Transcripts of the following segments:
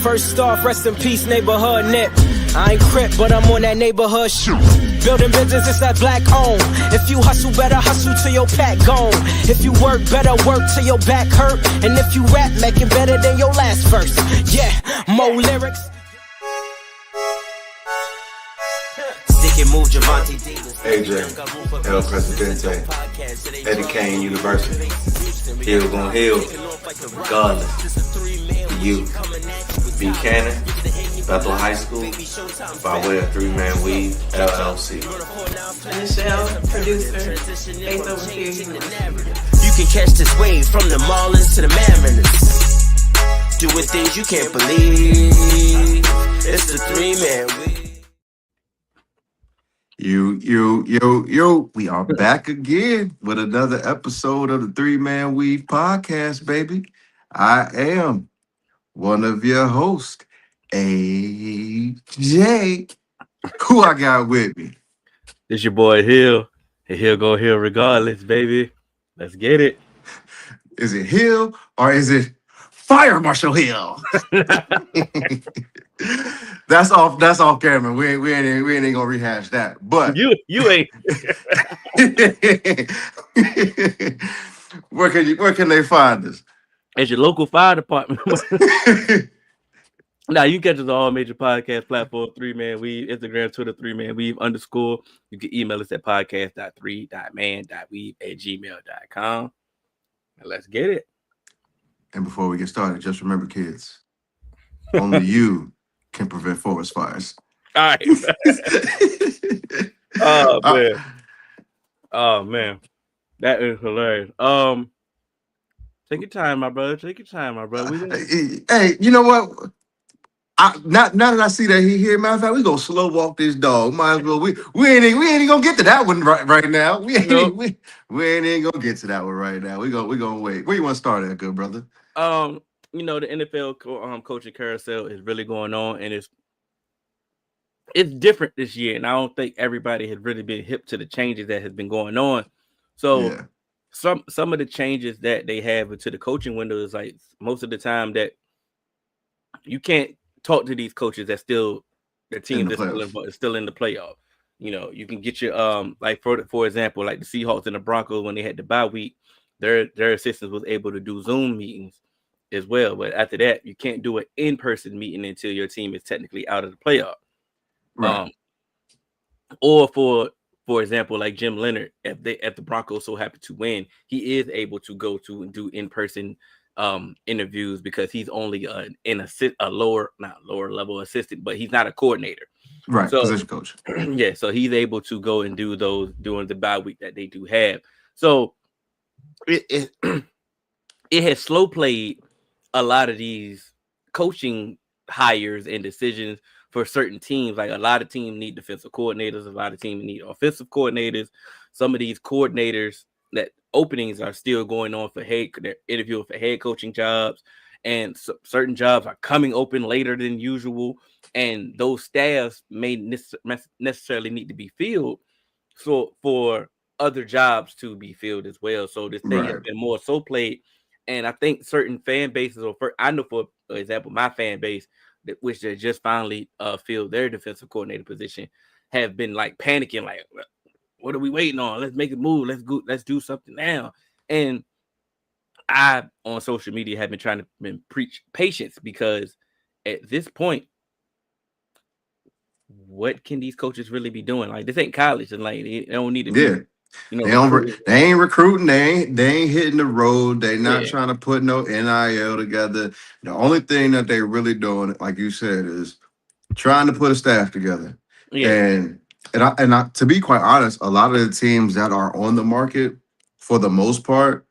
First off, rest in peace, neighborhood Nip. I ain't crip, but I'm on that neighborhood shoot. Building business, it's that black owned. If you hustle, better hustle till your pack gone. If you work, better work till your back hurt. And if you rap, make it better than your last verse. Yeah, more lyrics. Stick and move, Javante AJ, El Presidente, Eddie Kane University. Hill gon' heal, regardless. You, Buchanan, Bethel High School, by way of 3-Man Weave, LLC. Michelle, producer, based over here. You can catch this wave from the Marlins to the Mariners. Doing things you can't believe. It's the 3-Man Weave. Yo, we are back again with another episode of the 3-Man Weave podcast, baby. I am one of your hosts, AJ. Who I got with me? It's your boy Hill. And Hill go Hill regardless, baby. Let's get it. Is it Hill or is it Fire Marshal Hill? That's off camera. We ain't gonna rehash that. But you ain't. Where can they find us? At your local fire department. Now you can catch us on all major podcast platforms, 3-Man Weave, Instagram, Twitter, 3-Man Weave _ You can email us at podcast.3.man.weave@gmail.com. And let's get it. And before we get started, just remember, kids, only you can prevent forest fires. All right. Oh man. That is hilarious. Take your time, my brother. Take your time, my brother. Hey, you know what? Now that I see that he here, matter of fact, we gonna slow walk this dog. Might as well. We ain't even gonna get to that one right now. We ain't even gonna get to that one right now. We gonna wait. Where you want to start at, good brother? The NFL coaching carousel is really going on, and it's different this year. And I don't think everybody has really been hip to the changes that has been going on. So. Yeah. Some of the changes that they have into the coaching window is like most of the time that you can't talk to these coaches that still their team is still in the playoff. You know, you can get your like for example, like the Seahawks and the Broncos when they had the bye week, their assistants was able to do Zoom meetings as well. But after that, you can't do an in-person meeting until your team is technically out of the playoff. Right. Or for example, like Jim Leonard, if the Broncos so happen to win, he is able to go to and do in-person interviews because he's only a lower level assistant, but he's not a coordinator. Right, so, position coach. Yeah, so he's able to go and do those during the bye week that they do have. So it has slow played a lot of these coaching hires and decisions for certain teams. Like a lot of teams need defensive coordinators, a lot of teams need offensive coordinators. Some of these coordinators that openings are still going on they're interviewing for head coaching jobs, and certain jobs are coming open later than usual, and those staffs may necessarily need to be filled so for other jobs to be filled as well. So this thing has been more so played, and I think certain fan bases, I know for example, my fan base, which they just finally filled their defensive coordinator position, have been like panicking, like, what are we waiting on? Let's make a move. Let's do something now. And I, on social media, have been trying to preach patience, because at this point, what can these coaches really be doing? Like, this ain't college, and like they don't need to be. They ain't recruiting. They ain't hitting the road. They not trying to put no NIL together. The only thing that they really doing, like you said, is trying to put a staff together. Yeah. And I, to be quite honest, a lot of the teams that are on the market, for the most part,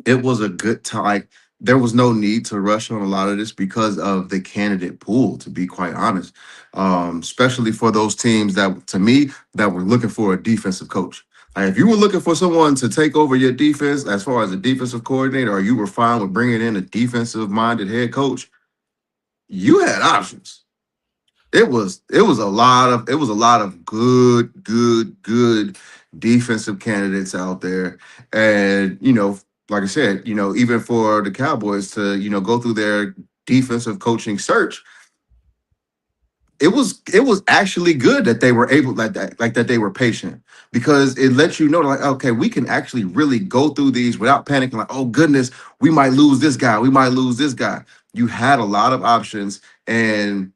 it was a good time. There was no need to rush on a lot of this because of the candidate pool, to be quite honest, especially for those teams that, to me, that were looking for a defensive coach. Like if you were looking for someone to take over your defense as far as a defensive coordinator, or you were fine with bringing in a defensive-minded head coach, you had options. It was a lot of good defensive candidates out there, and like I said, even for the Cowboys to, go through their defensive coaching search, it was actually good that they were able that they were patient, because it lets you know, like, okay, we can actually really go through these without panicking, like, oh goodness, we might lose this guy, we might lose this guy. You had a lot of options, and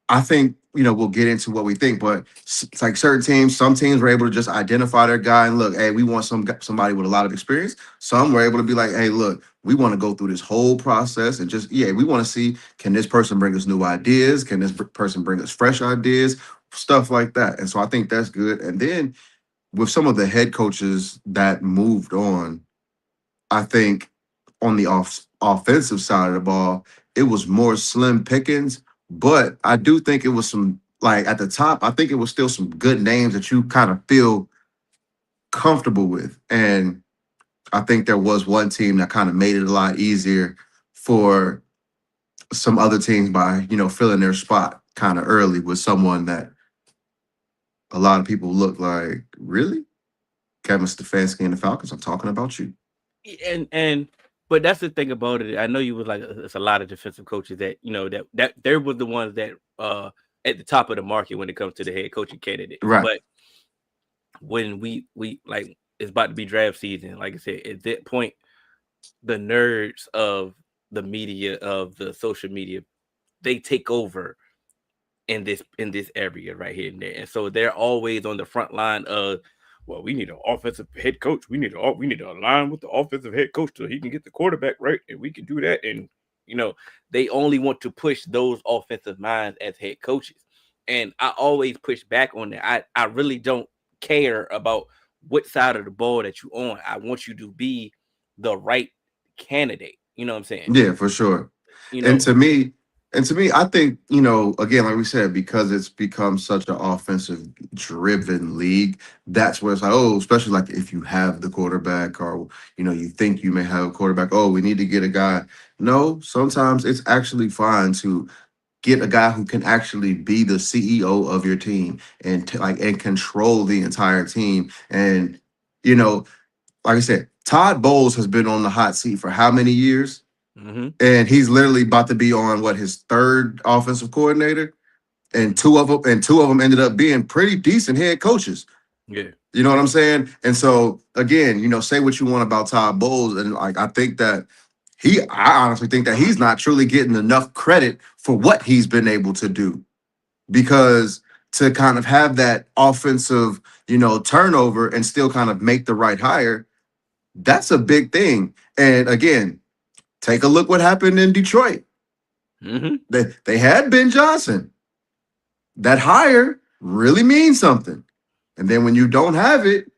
I think, we'll get into what we think, but it's like certain teams, some teams were able to just identify their guy and look, hey, we want somebody with a lot of experience. Some were able to be like, hey, look, we want to go through this whole process and just, yeah, we want to see, can this person bring us new ideas? Can this person bring us fresh ideas? Stuff like that. And so I think that's good. And then with some of the head coaches that moved on, I think on the offensive side of the ball, it was more slim pickings. But I do think it was some, like, at the top, I think it was still some good names that you kind of feel comfortable with. And I think there was one team that kind of made it a lot easier for some other teams by, filling their spot kind of early with someone that a lot of people look like, really? Kevin Stefanski and the Falcons, I'm talking about you. And but that's the thing about it. I know you was like, it's a lot of defensive coaches that that there was the ones that at the top of the market when it comes to the head coaching candidate. Right. But when we like, it's about to be draft season, like I said, at that point, the nerds of the media, of the social media, they take over in this area right here and there, and so they're always on the front line of, well, we need an offensive head coach. We need to align with the offensive head coach so he can get the quarterback right, and we can do that. And they only want to push those offensive minds as head coaches, and I always push back on that. I really don't care about what side of the ball that you're on. I want you to be the right candidate. You know what I'm saying? Yeah, for sure. You know, And to me, I think, again, like we said, because it's become such an offensive driven league, that's where it's like, oh, especially like if you have the quarterback, or, you think you may have a quarterback, oh, we need to get a guy. No, sometimes it's actually fine to get a guy who can actually be the CEO of your team and and control the entire team. And, like I said, Todd Bowles has been on the hot seat for how many years? mm-hmm. And he's literally about to be on his third offensive coordinator, and two of them ended up being pretty decent head coaches. Yeah, You know what I'm saying? And so again, say what you want about Todd Bowles, and like I honestly think that he's not truly getting enough credit for what he's been able to do, because to kind of have that offensive, turnover and still kind of make the right hire, that's a big thing. And again, take a look what happened in Detroit. mm-hmm. They had Ben Johnson. That hire really means something. And then when you don't have it,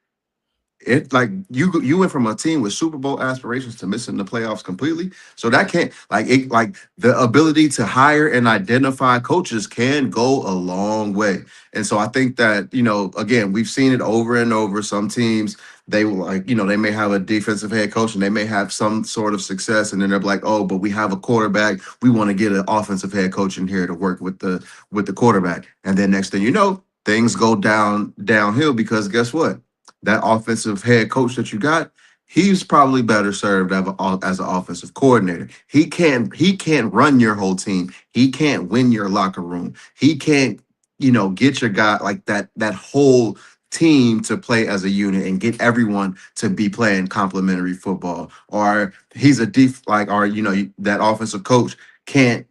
like you went from a team with Super Bowl aspirations to missing the playoffs completely. So that can't, like the ability to hire and identify coaches can go a long way. And so I think that, again, we've seen it over and over. Some teams, they will, like, they may have a defensive head coach and they may have some sort of success, and then they're like, oh, but we have a quarterback. We want to get an offensive head coach in here to work with the quarterback. And then next thing you know, things go downhill, because guess what? That offensive head coach that you got, he's probably better served as an offensive coordinator. He can't run your whole team. He can't win your locker room. He can't, get your guy, like that whole team to play as a unit and get everyone to be playing complementary football. Or he's that offensive coach can't,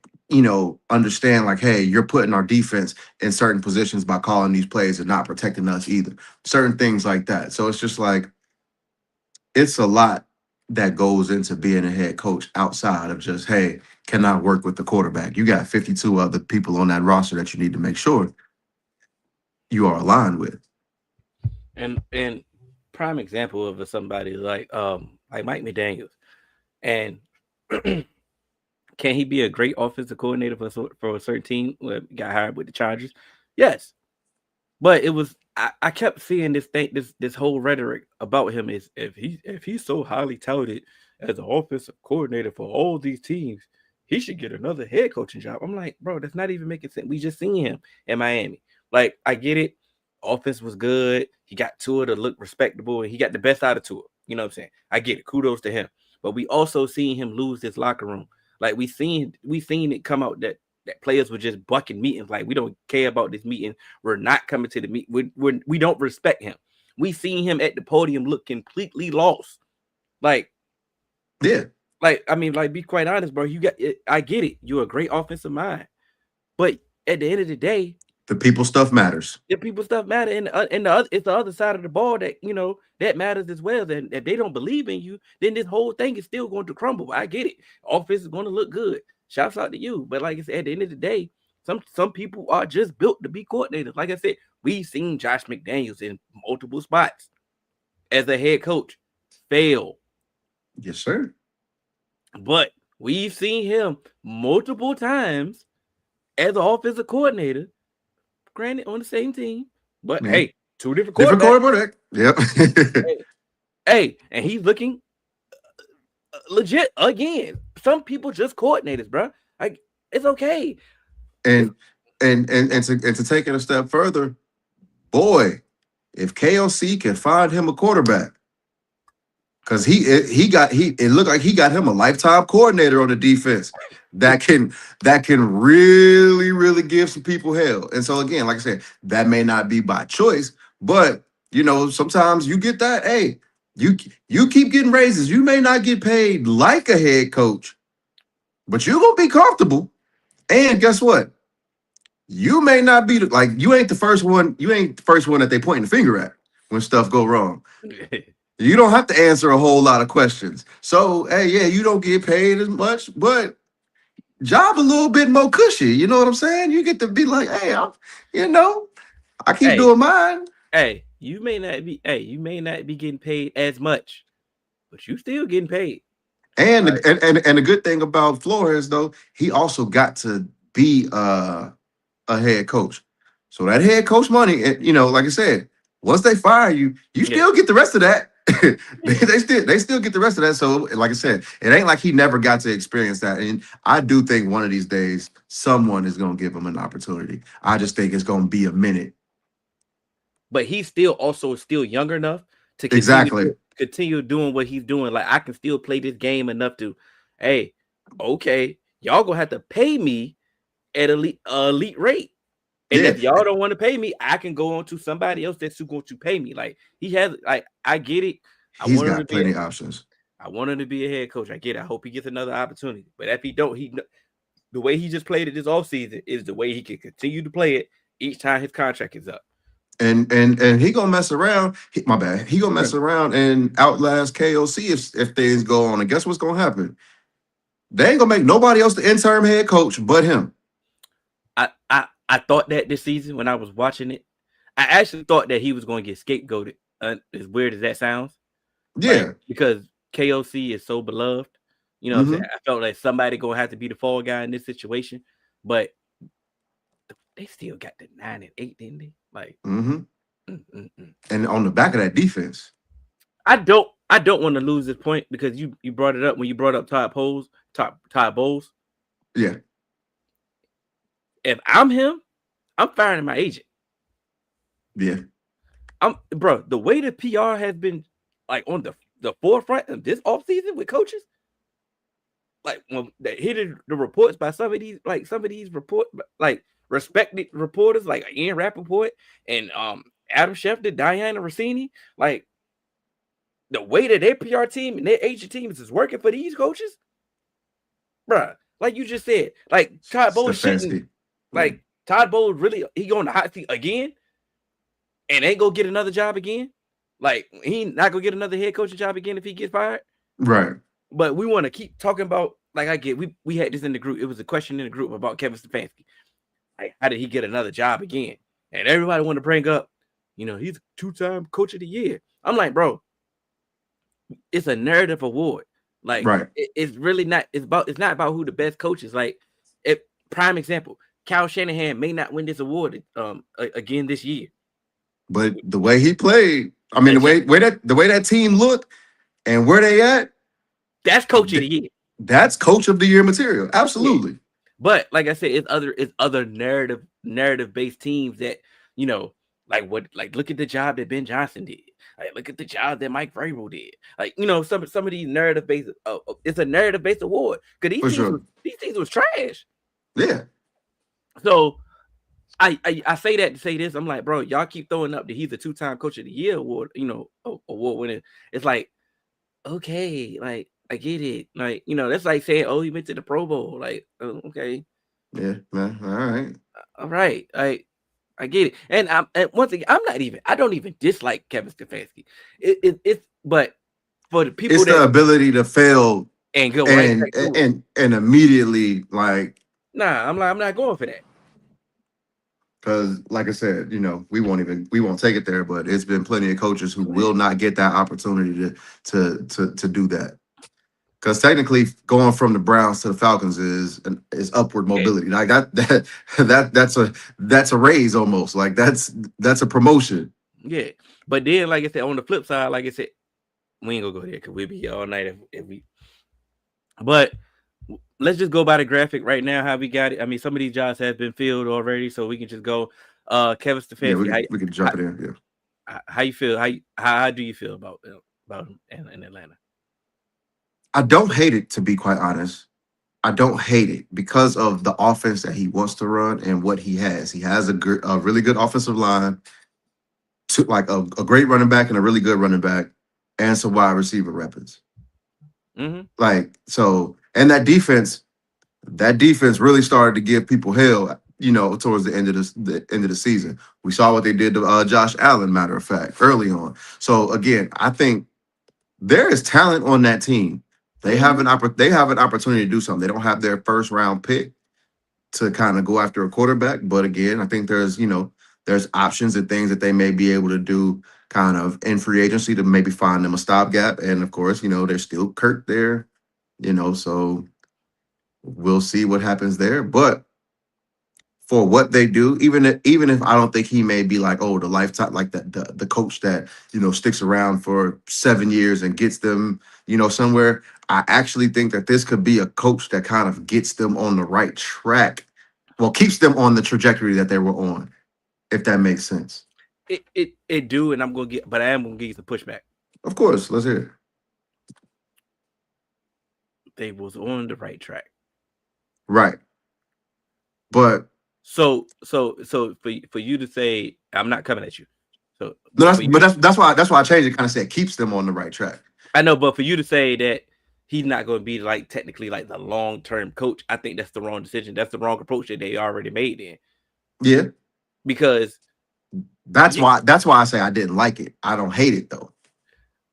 understand, like, hey, you're putting our defense in certain positions by calling these plays and not protecting us either. Certain things like that. So it's just like, it's a lot that goes into being a head coach outside of just, hey, can I work with the quarterback? You got 52 other people on that roster that you need to make sure you are aligned with. And prime example of somebody like Mike McDaniels, and can he be a great offensive coordinator for a certain team? Got hired with the Chargers, yes. But it was, I kept seeing this whole rhetoric about him is, if he's so highly touted as an offensive coordinator for all these teams, he should get another head coaching job. I'm like, bro, that's not even making sense. We just seen him in Miami. Like, I get it. Offense was good. He got Tua to look respectable, and he got the best out of Tua. You know what I'm saying? I get it. Kudos to him. but we also seen him lose his locker room. Like we seen it come out that players were just bucking meetings. Like, we don't care about this meeting. We're not coming to the meet. We don't respect him. We seen him at the podium look completely lost. Like, yeah. Like, I mean, like, be quite honest, bro. You got it. I get it. You're a great offensive mind, but at the end of the day, the people stuff matters. The people stuff matter, and it's the other side of the ball that that matters as well. And if they don't believe in you, then this whole thing is still going to crumble. I get it. Offense is going to look good. Shouts out to you, but like I said, at the end of the day, some people are just built to be coordinators. Like I said, we've seen Josh McDaniels in multiple spots as a head coach fail. Yes, sir. But we've seen him multiple times as an offensive coordinator. Granted, on the same team, but hey, two different quarterbacks. Yep. hey, and he's looking legit again. Some people just coordinators, bro. Like, it's okay. And to take it a step further, boy, if KOC can find him a quarterback, because it looked like he got him a lifetime coordinator on the defense that can really, really give some people hell. And so again, like I said, that may not be by choice, but sometimes you get that. Hey, you keep getting raises. You may not get paid like a head coach, but you're gonna be comfortable. And guess what? You may not be you ain't the first one. You ain't the first one that they pointing the finger at when stuff go wrong. You don't have to answer a whole lot of questions. So, hey, yeah, you don't get paid as much, but job a little bit more cushy. You know what I'm saying? You get to be like, hey, I keep doing mine. Hey, you may not be getting paid as much, but you still getting paid. And the good thing about Flores, though, he also got to be a head coach. So that head coach money, like I said, once they fire you, you still get the rest of that. they still get the rest of that. So, like I said, it ain't like he never got to experience that. And I do think one of these days someone is going to give him an opportunity. I just think it's going to be a minute. But he's still young enough to continue doing what he's doing. Like, I can still play this game enough to, hey, okay, y'all gonna have to pay me at elite rate. And if y'all don't want to pay me, I can go on to somebody else that's going to pay me. Like, he has, like, I get it. He's got plenty of options. I want him to be a head coach. I get it. I hope he gets another opportunity. But if he don't, the way he just played it this offseason is the way he can continue to play it each time his contract is up. And he gonna mess around. He gonna mess around and outlast KOC if things go on. And guess what's gonna happen? They ain't gonna make nobody else the interim head coach but him. I thought that this season when I was watching it, I actually thought that he was going to get scapegoated. As weird as that sounds, because KOC is so beloved. You know what I'm saying? I felt like somebody gonna have to be the fall guy in this situation, but they still got the 9-8, didn't they? Like, and on the back of that defense, I don't want to lose this point because you brought it up when you brought up Todd Bowles. Yeah. If I'm him, I'm firing my agent. Yeah. Bro, the way the PR has been like on the forefront of this offseason with coaches, like when they hit the reports by some of these respected reporters like Ian Rappaport and Adam Schefter, Diana Rossini, like the way that their PR team and their agent teams is working for these coaches, bro. Like you just said, like Todd Bowles shouldn't. Like Todd Bowles really, he going to hot seat again and ain't gonna get another job again. Like he not gonna get another head coaching job again if he gets fired. Right. But we want to keep talking about, like I get, we had this in the group. It was a question in the group about Kevin Stefanski. Like, how did he get another job again? And everybody want to bring up, he's a 2-time coach of the year. I'm like, bro, it's a narrative award. Like, it's really not, it's not about who the best coach is. Like, prime example, Kyle Shanahan may not win this award again this year. But the way he played, I mean, the way that team looked and where they at, that's coach of the year. That's coach of the year material. Absolutely. Yeah. But like I said, it's other narrative based teams that, Like what? Like look at the job that Ben Johnson did. Like look at the job that Mike Vrabel did. Like some of these narrative based. It's a narrative based award because For sure. these teams was trash. Yeah. So I say that to say this. I'm like, bro, y'all keep throwing up that he's a 2-time coach of the year award. Award winning. It's like, okay, like I get it. Like that's like saying, oh, he went to the Pro Bowl. Like, okay, Yeah, man. all right. I get it. And once again, I don't even dislike Kevin Stefanski. It's but for the people It's that the ability to fail and go right back to it. and immediately like. Nah, I'm not going for that. Because, like I said, we won't take it there, but it's been plenty of coaches who will not get that opportunity to do that. Because technically, going from the Browns to the Falcons is upward mobility. Like that's a raise almost. Like that's a promotion. Yeah, but then like I said, on the flip side, like I said, we ain't gonna go there because we'll be here all night if we. But let's just go by the graphic right now. How we got it. I mean, some of these jobs have been filled already, so we can just go. Kevin Stefanski. Yeah, we can jump it in. Yeah. How you feel? How do you feel about him in Atlanta? I don't hate it, to be quite honest. I don't hate it because of the offense that he wants to run and what he has. He has a really good offensive line, like a great running back and a really good running back, and some wide receiver weapons. Mm-hmm. Like so, and that defense really started to give people hell. Towards the end of the season, we saw what they did to Josh Allen. Matter of fact, early on. So again, I think there is talent on that team. They have an opportunity to do something. They don't have their first round pick to kind of go after a quarterback, but again, I think there's options and things that they may be able to do kind of in free agency to maybe find them a stopgap. And of course, there's still Kirk there, so we'll see what happens there. But for what they do, even if I don't think he may be like, oh, the lifetime, like the coach that sticks around for 7 years and gets them somewhere. I actually think that this could be a coach that kind of gets them on the right track. Well, keeps them on the trajectory that they were on, if that makes sense. It do, and I am gonna give you the pushback. Of course, let's hear it. They was on the right track, right? But so for you to say I'm not coming at you, so that's why I changed it. Kind of said keeps them on the right track. I know, but for you to say that he's not going to be like technically like the long-term coach, I think that's the wrong decision. That's the wrong approach that they already made then. Yeah. Because that's why I say I didn't like it. I don't hate it though.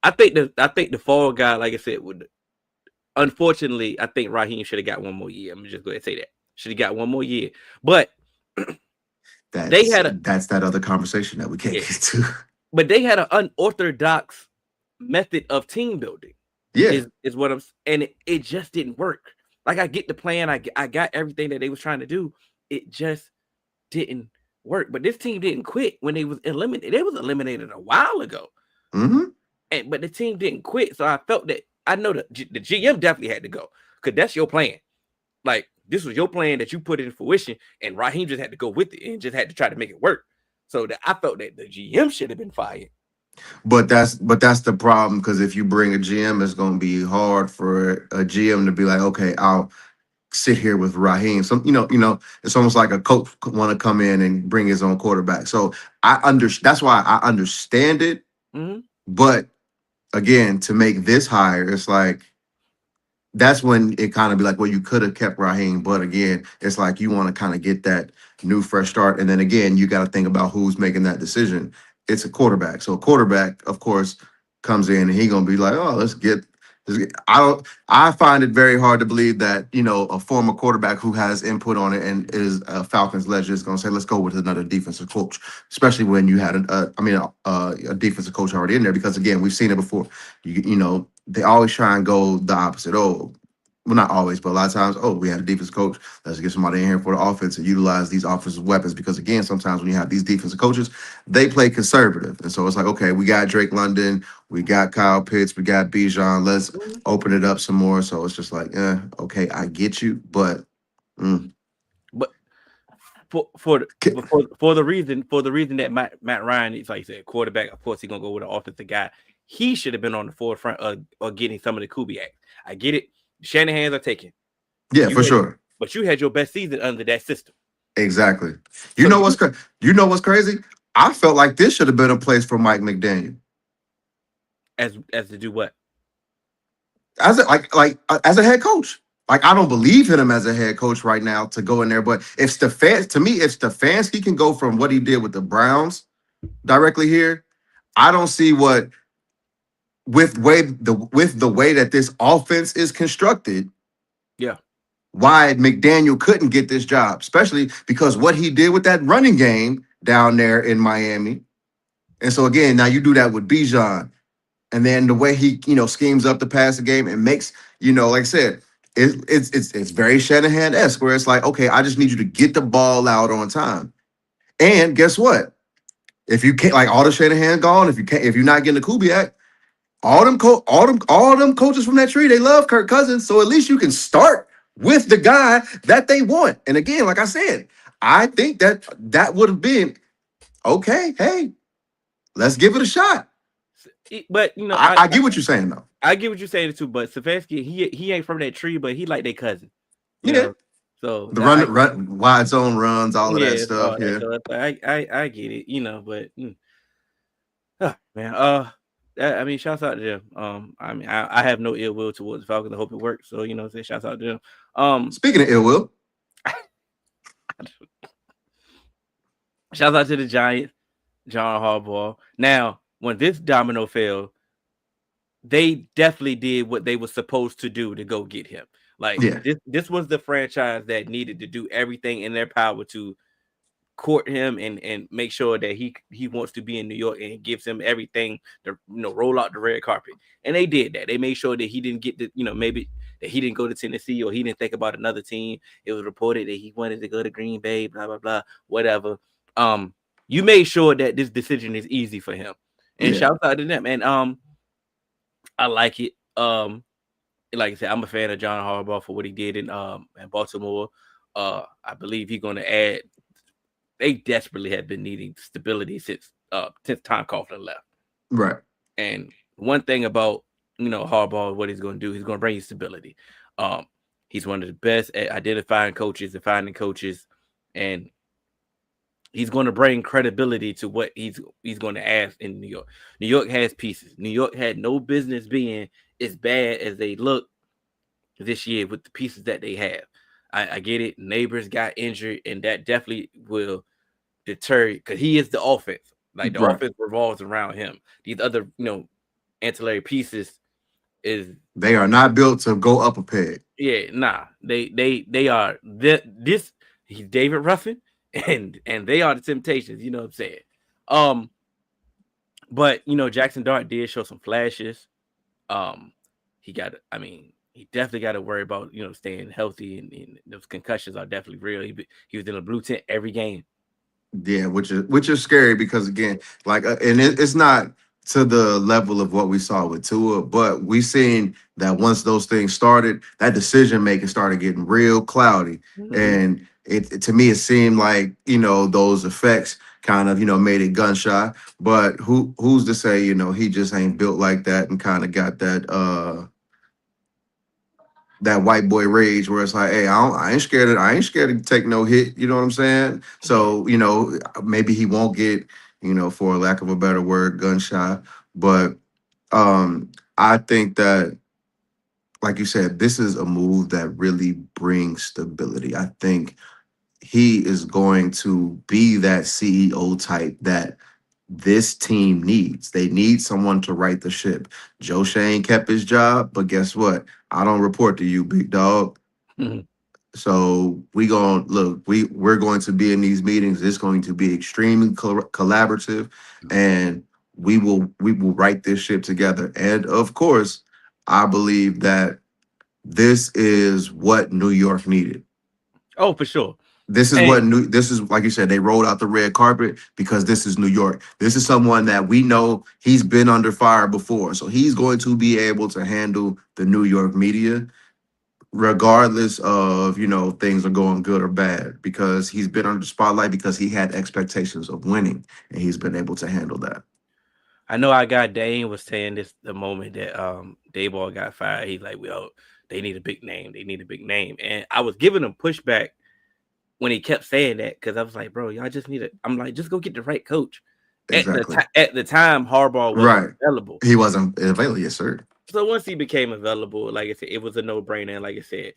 I think the fall guy, like I said, unfortunately, I think Raheem should have got one more year. I'm just going to say that. Should have got one more year. But that's that other conversation that we can't get to. But they had an unorthodox method of team building. Yeah, is what I'm, and it just didn't work. Like I get the plan, I got everything that they was trying to do. It just didn't work. But this team didn't quit when they was eliminated. They was eliminated a while ago. Mm-hmm. But the team didn't quit, so I felt that I know that the GM definitely had to go because that's your plan. Like this was your plan that you put in fruition, and Raheem just had to go with it and just had to try to make it work. So that I felt that the GM should have been fired. But that's the problem, because if you bring a GM, it's going to be hard for a GM to be like, okay, I'll sit here with Raheem. So it's almost like a coach want to come in and bring his own quarterback. So that's why I understand it. Mm-hmm. But again, to make this hire, it's like that's when it kind of be like, well, you could have kept Raheem, but again, it's like you want to kind of get that new fresh start, and then again, you got to think about who's making that decision. It's a quarterback. So a quarterback, of course, comes in and he's gonna be like, oh, let's get. I find it very hard to believe that a former quarterback who has input on it and is a Falcons legend is gonna say, let's go with another defensive coach, especially when you had a defensive coach already in there. Because again, we've seen it before. They always try and go the opposite. Oh, well, not always, but a lot of times, we had a defensive coach. Let's get somebody in here for the offense and utilize these offensive weapons. Because again, sometimes when you have these defensive coaches, they play conservative. And so it's like, okay, we got Drake London, we got Kyle Pitts, we got Bijan. Let's open it up some more. So it's just like, okay, I get you, but. But for the reason that Matt Ryan is, like you said, quarterback. Of course, he's gonna go with an offensive guy. He should have been on the forefront of getting some of the Kubiak. I get it. Shanahan's are taken. Yeah, for sure. But you had your best season under that system. Exactly. You know what's crazy? I felt like this should have been a place for Mike McDaniel. As to do what? As a head coach. Like, I don't believe in him as a head coach right now to go in there. But if Stefanski can go from what he did with the Browns directly here, I don't see what with the way that this offense is constructed. Yeah. Why McDaniel couldn't get this job, especially because what he did with that running game down there in Miami. And so again, now you do that with Bijan, and then the way he schemes up the passing game and makes like I said, it's very Shanahan-esque where it's like, okay, I just need you to get the ball out on time. And guess what? If you can't, like, all the Shanahan gone, if you're not getting the Kubiak, all them coaches from that tree, they love Kirk Cousins. So at least you can start with the guy that they want. And again, like I said, I think that would have been okay. Hey, let's give it a shot. But I get what you're saying though. I get what you're saying too. But Stefanski, he ain't from that tree, but he like their cousin. You Yeah. know? So the run wide zone runs, all of that stuff. Yeah. So I get it. But man, I mean, shouts out to them. I mean, I have no ill will towards the Falcons. I hope it works. So say shouts out to them. Speaking of ill will, shouts out to the Giants, John Harbaugh. Now, when this domino fell, they definitely did what they were supposed to do to go get him. Like, this was the franchise that needed to do everything in their power to court him and make sure that he wants to be in New York, and it gives him everything to roll out the red carpet. And they did that. They made sure that he didn't get the maybe that he didn't go to Tennessee, or he didn't think about another team. It was reported that he wanted to go to Green Bay, blah blah blah, whatever. You made sure that this decision is easy for him. And shout out to them. And I like it. Like I said, I'm a fan of John Harbaugh for what he did in Baltimore. I believe he's going to add. They desperately have been needing stability since Tom Coughlin left. Right. And one thing about Harbaugh, what he's going to do, he's going to bring you stability. He's one of the best at identifying coaches and finding coaches, and he's going to bring credibility to what he's going to ask in New York. New York has pieces. New York had no business being as bad as they look this year with the pieces that they have. I get it. Neighbors got injured, and that definitely will deter, because he is the offense. Like, the offense revolves around him. These other, ancillary pieces they are not built to go up a peg. Yeah, nah. They are this. He's David Ruffin, and they are the Temptations. You know what I'm saying? But Jackson Dart did show some flashes. He definitely got to worry about staying healthy, and those concussions are definitely real. He was in a blue tent every game. Yeah, which is scary, because again, like, and it's not to the level of what we saw with Tua, but we seen that once those things started, that decision making started getting real cloudy, and it to me it seemed like those effects kind of made it gun shy. But who's to say he just ain't built like that and kind of got that white boy rage where it's like, hey, I ain't scared to take no hit. You know what I'm saying? So, maybe he won't get, for lack of a better word, gun shy. But I think that, like you said, this is a move that really brings stability. I think he is going to be that CEO type that this team needs. They need someone to right the ship. Joe Shane kept his job, but guess what? I don't report to you, big dog. So we're going to be in these meetings. It's going to be extremely collaborative, and we will right this ship together. And of course, I believe that this is what New York needed. Oh, for sure. This is like you said, they rolled out the red carpet because this is New York. This is someone that we know he's been under fire before. So he's going to be able to handle the New York media regardless of things are going good or bad, because he's been under the spotlight because he had expectations of winning, and he's been able to handle that. I know our guy Dane was saying this the moment that Dayball got fired. He's like, well, they need a big name. They need a big name. And I was giving him pushback when he kept saying that, because I was like, bro, y'all just need it. I'm like, just go get the right coach. Exactly. At the time, Harbaugh wasn't Right. available. He wasn't available, yes, sir. So once he became available, like I said, it was a no-brainer. And like I said,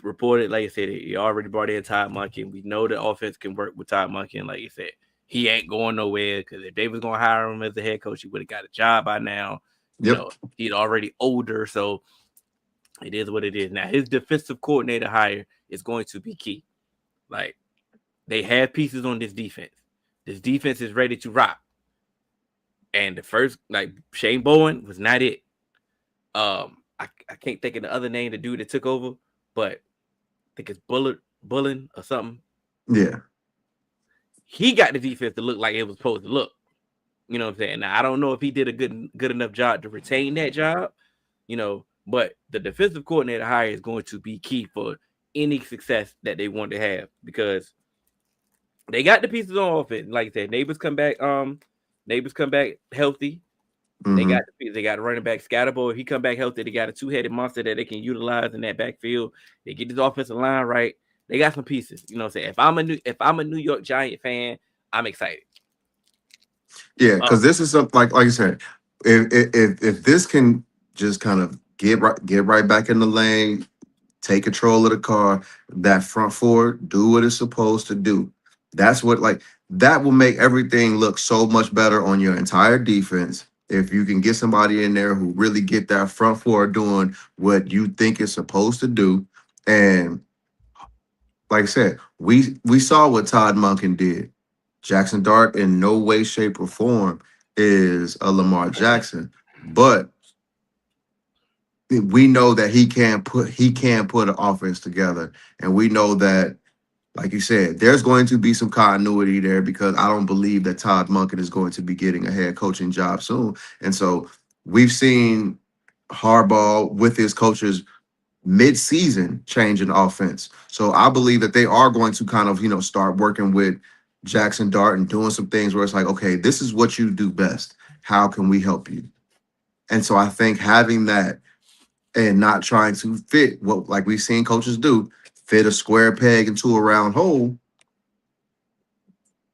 reported, like I said, he already brought in Todd Monken. We know the offense can work with Todd Monken. Like you said, he ain't going nowhere, because if they was going to hire him as the head coach, he would have got a job by now. You know, he's already older, so it is what it is. Now, his defensive coordinator hire is going to be key. Like, they have pieces on this defense. This defense is ready to rock. And the first, like, Shane Bowen was not it. I can't think of the other name, the dude that took over, but I think it's Bullen or something. Yeah. He got the defense to look like it was supposed to look. You know what I'm saying? Now, I don't know if he did a good enough job to retain that job, but the defensive coordinator hire is going to be key for any success that they want to have, because they got the pieces on offense. Like I said, Neighbors come back healthy. Mm-hmm. They got a running back Scatterbo. If he come back healthy, they got a two-headed monster that they can utilize in that backfield. They get this offensive line right. They got some pieces. You know what I'm saying? If I'm a New York Giant fan, I'm excited. Yeah, because this is something like you said. If this can just kind of get right back in the lane, take control of the car, that front forward, do what it's supposed to do. That's what that will make everything look so much better on your entire defense. If you can get somebody in there who really get that front forward doing what you think it's supposed to do. And like I said, we saw what Todd Monken did. Jackson Dart in no way, shape, or form is a Lamar Jackson, but we know that he can put an offense together, and we know that, like you said, there's going to be some continuity there, because I don't believe that Todd Monken is going to be getting a head coaching job soon. And so we've seen Harbaugh with his coaches mid-season change an offense. So I believe that they are going to kind of, start working with Jackson Dart and doing some things where it's like, okay, this is what you do best. How can we help you? And so I think having that and not trying to fit what, like we've seen coaches do, fit a square peg into a round hole,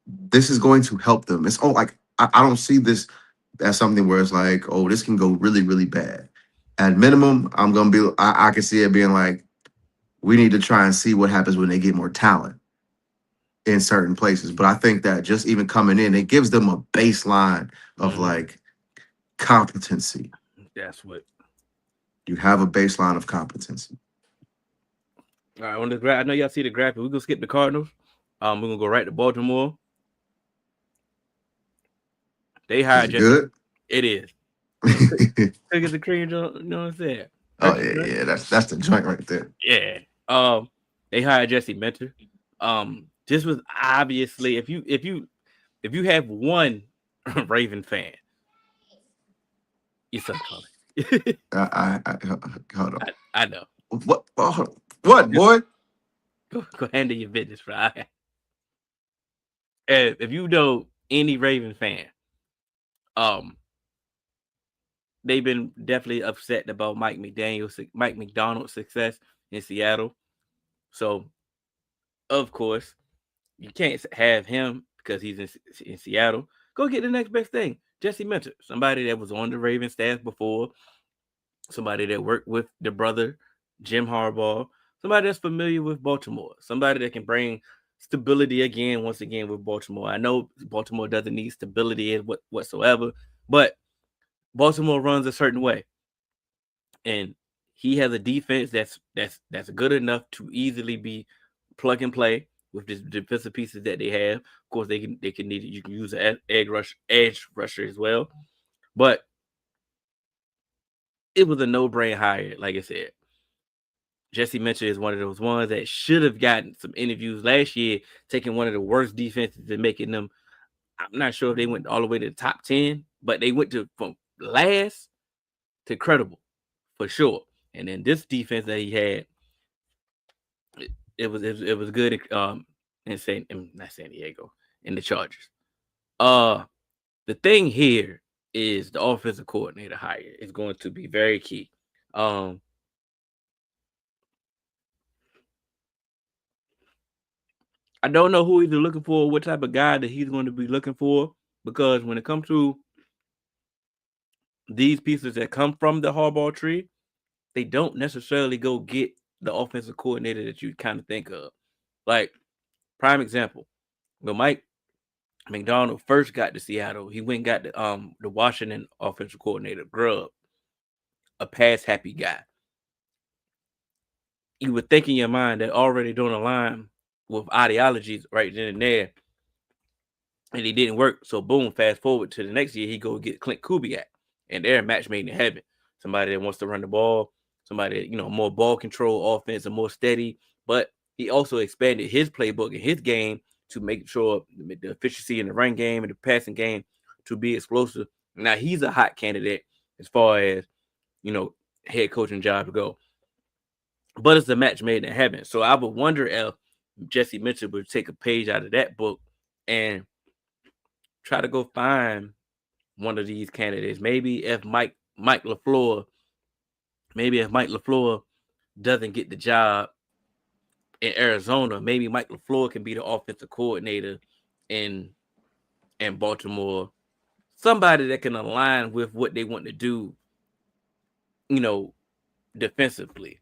this is going to help them. It's I don't see this as something where it's like, oh, this can go really, really bad. At minimum, I can see it being like, we need to try and see what happens when they get more talent in certain places. But I think that just even coming in, it gives them a baseline of like competency. That's what You have a baseline of competency. All right, on the graph, I know y'all see the graphic. We're gonna skip the Cardinals. We're gonna go right to Baltimore. They hired Jesse. Good. It is. Cookies and cream, you know what I'm saying? Oh yeah, that's the joint right there. Yeah. They hired Jesse Mentor. This was obviously, if you have one Raven fan, you suck color. I hold on. I know. What boy? Go handle your business, right? If you know any Raven fan, they've been definitely upset about Mike McDonald's success in Seattle. So, of course, you can't have him because he's in Seattle. Go get the next best thing. Jesse Mentor, somebody that was on the Ravens staff before, somebody that worked with the brother, Jim Harbaugh, somebody that's familiar with Baltimore, somebody that can bring stability once again with Baltimore. I know Baltimore doesn't need stability whatsoever, but Baltimore runs a certain way. And he has a defense that's good enough to easily be plug and play with the defensive pieces that they have. Of course, you can use an edge rusher as well. But it was a no-brainer hire, like I said. Jesse Mentor is one of those ones that should have gotten some interviews last year, taking one of the worst defenses and making them. I'm not sure if they went all the way to the top 10, but they went from last to credible for sure. And then this defense that he had, it was good not San Diego, in the Chargers. The thing here is the offensive coordinator hire is going to be very key. I don't know who he's looking for, what type of guy that he's going to be looking for, because when it comes to these pieces that come from the Harbaugh tree, they don't necessarily go get the offensive coordinator that you kind of think of. Like, prime example, when Mike McDonald first got to Seattle, he went and got the Washington offensive coordinator, Grubb, a pass happy guy. You would think in your mind that already doing a line with ideologies right then and there, and it didn't work. So boom, fast forward to the next year, he go get Clint Kubiak, and they're a match made in heaven. Somebody that wants to run the ball, somebody more ball control offense and more steady. But he also expanded his playbook and his game to make sure the efficiency in the run game and the passing game to be explosive. Now he's a hot candidate as far as head coaching job to go. But it's a match made in heaven. So I would wonder if Jesse Mitchell would take a page out of that book and try to go find one of these candidates. Maybe if Mike LaFleur doesn't get the job in Arizona, maybe Mike LaFleur can be the offensive coordinator in Baltimore. Somebody that can align with what they want to do, defensively.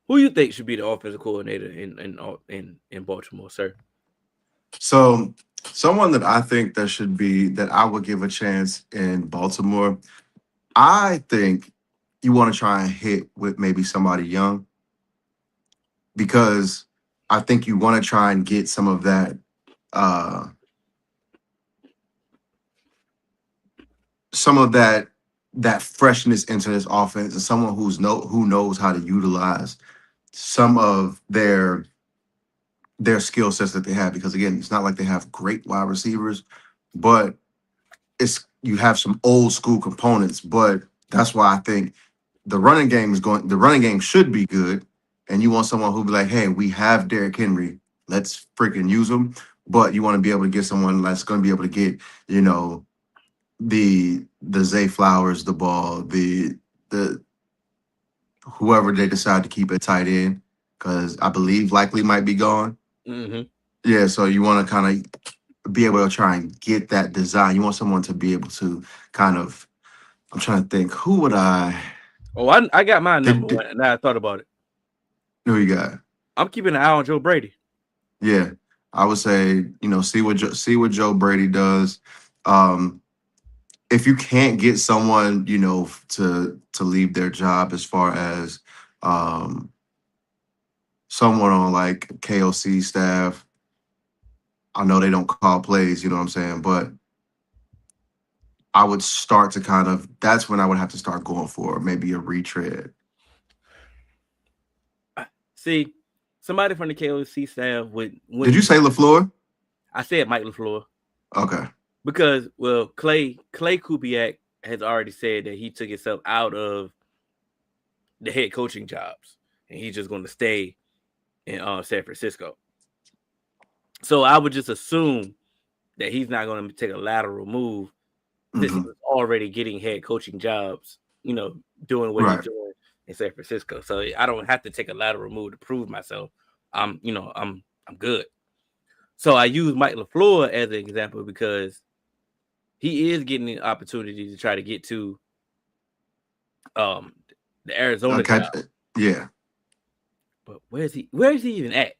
Who you think should be the offensive coordinator in Baltimore, sir? So someone that I think that I would give a chance in Baltimore, I think you want to try and hit with maybe somebody young, because I think you want to try and get some of that that freshness into this offense, and someone who knows how to utilize some of their skill sets that they have. Because again, it's not like they have great wide receivers, but you have some old school components. But that's why I think the running game should be good, and you want someone who be like, hey, we have Derrick Henry, let's freaking use him. But you want to be able to get someone that's going to be able to get the Zay Flowers the ball, the whoever they decide to keep at tight end, because I believe likely might be gone. Mm-hmm. Yeah, so you want to kind of be able to try and get that design. You want someone to be able to kind of, I'm trying to think, who would I? Oh, I got my number one. Now I thought about it. Who you got? I'm keeping an eye on Joe Brady. Yeah, I would say, see what Joe Brady does. If you can't get someone, to leave their job, as far as someone on like KOC staff, I know they don't call plays, you know what I'm saying? But I would start to that's when I would have to start going for maybe a retread. See, somebody from the KOC staff would. Did you say LaFleur? I said Mike LaFleur. Okay. Because, well, Clay Kubiak has already said that he took himself out of the head coaching jobs, and he's just going to stay in San Francisco. So I would just assume that he's not going to take a lateral move since he was already getting head coaching jobs, doing what he's doing in San Francisco. So I don't have to take a lateral move to prove myself. I'm good. So I use Mike LaFleur as an example because he is getting the opportunity to try to get to the Arizona job. Yeah. But where is he even at?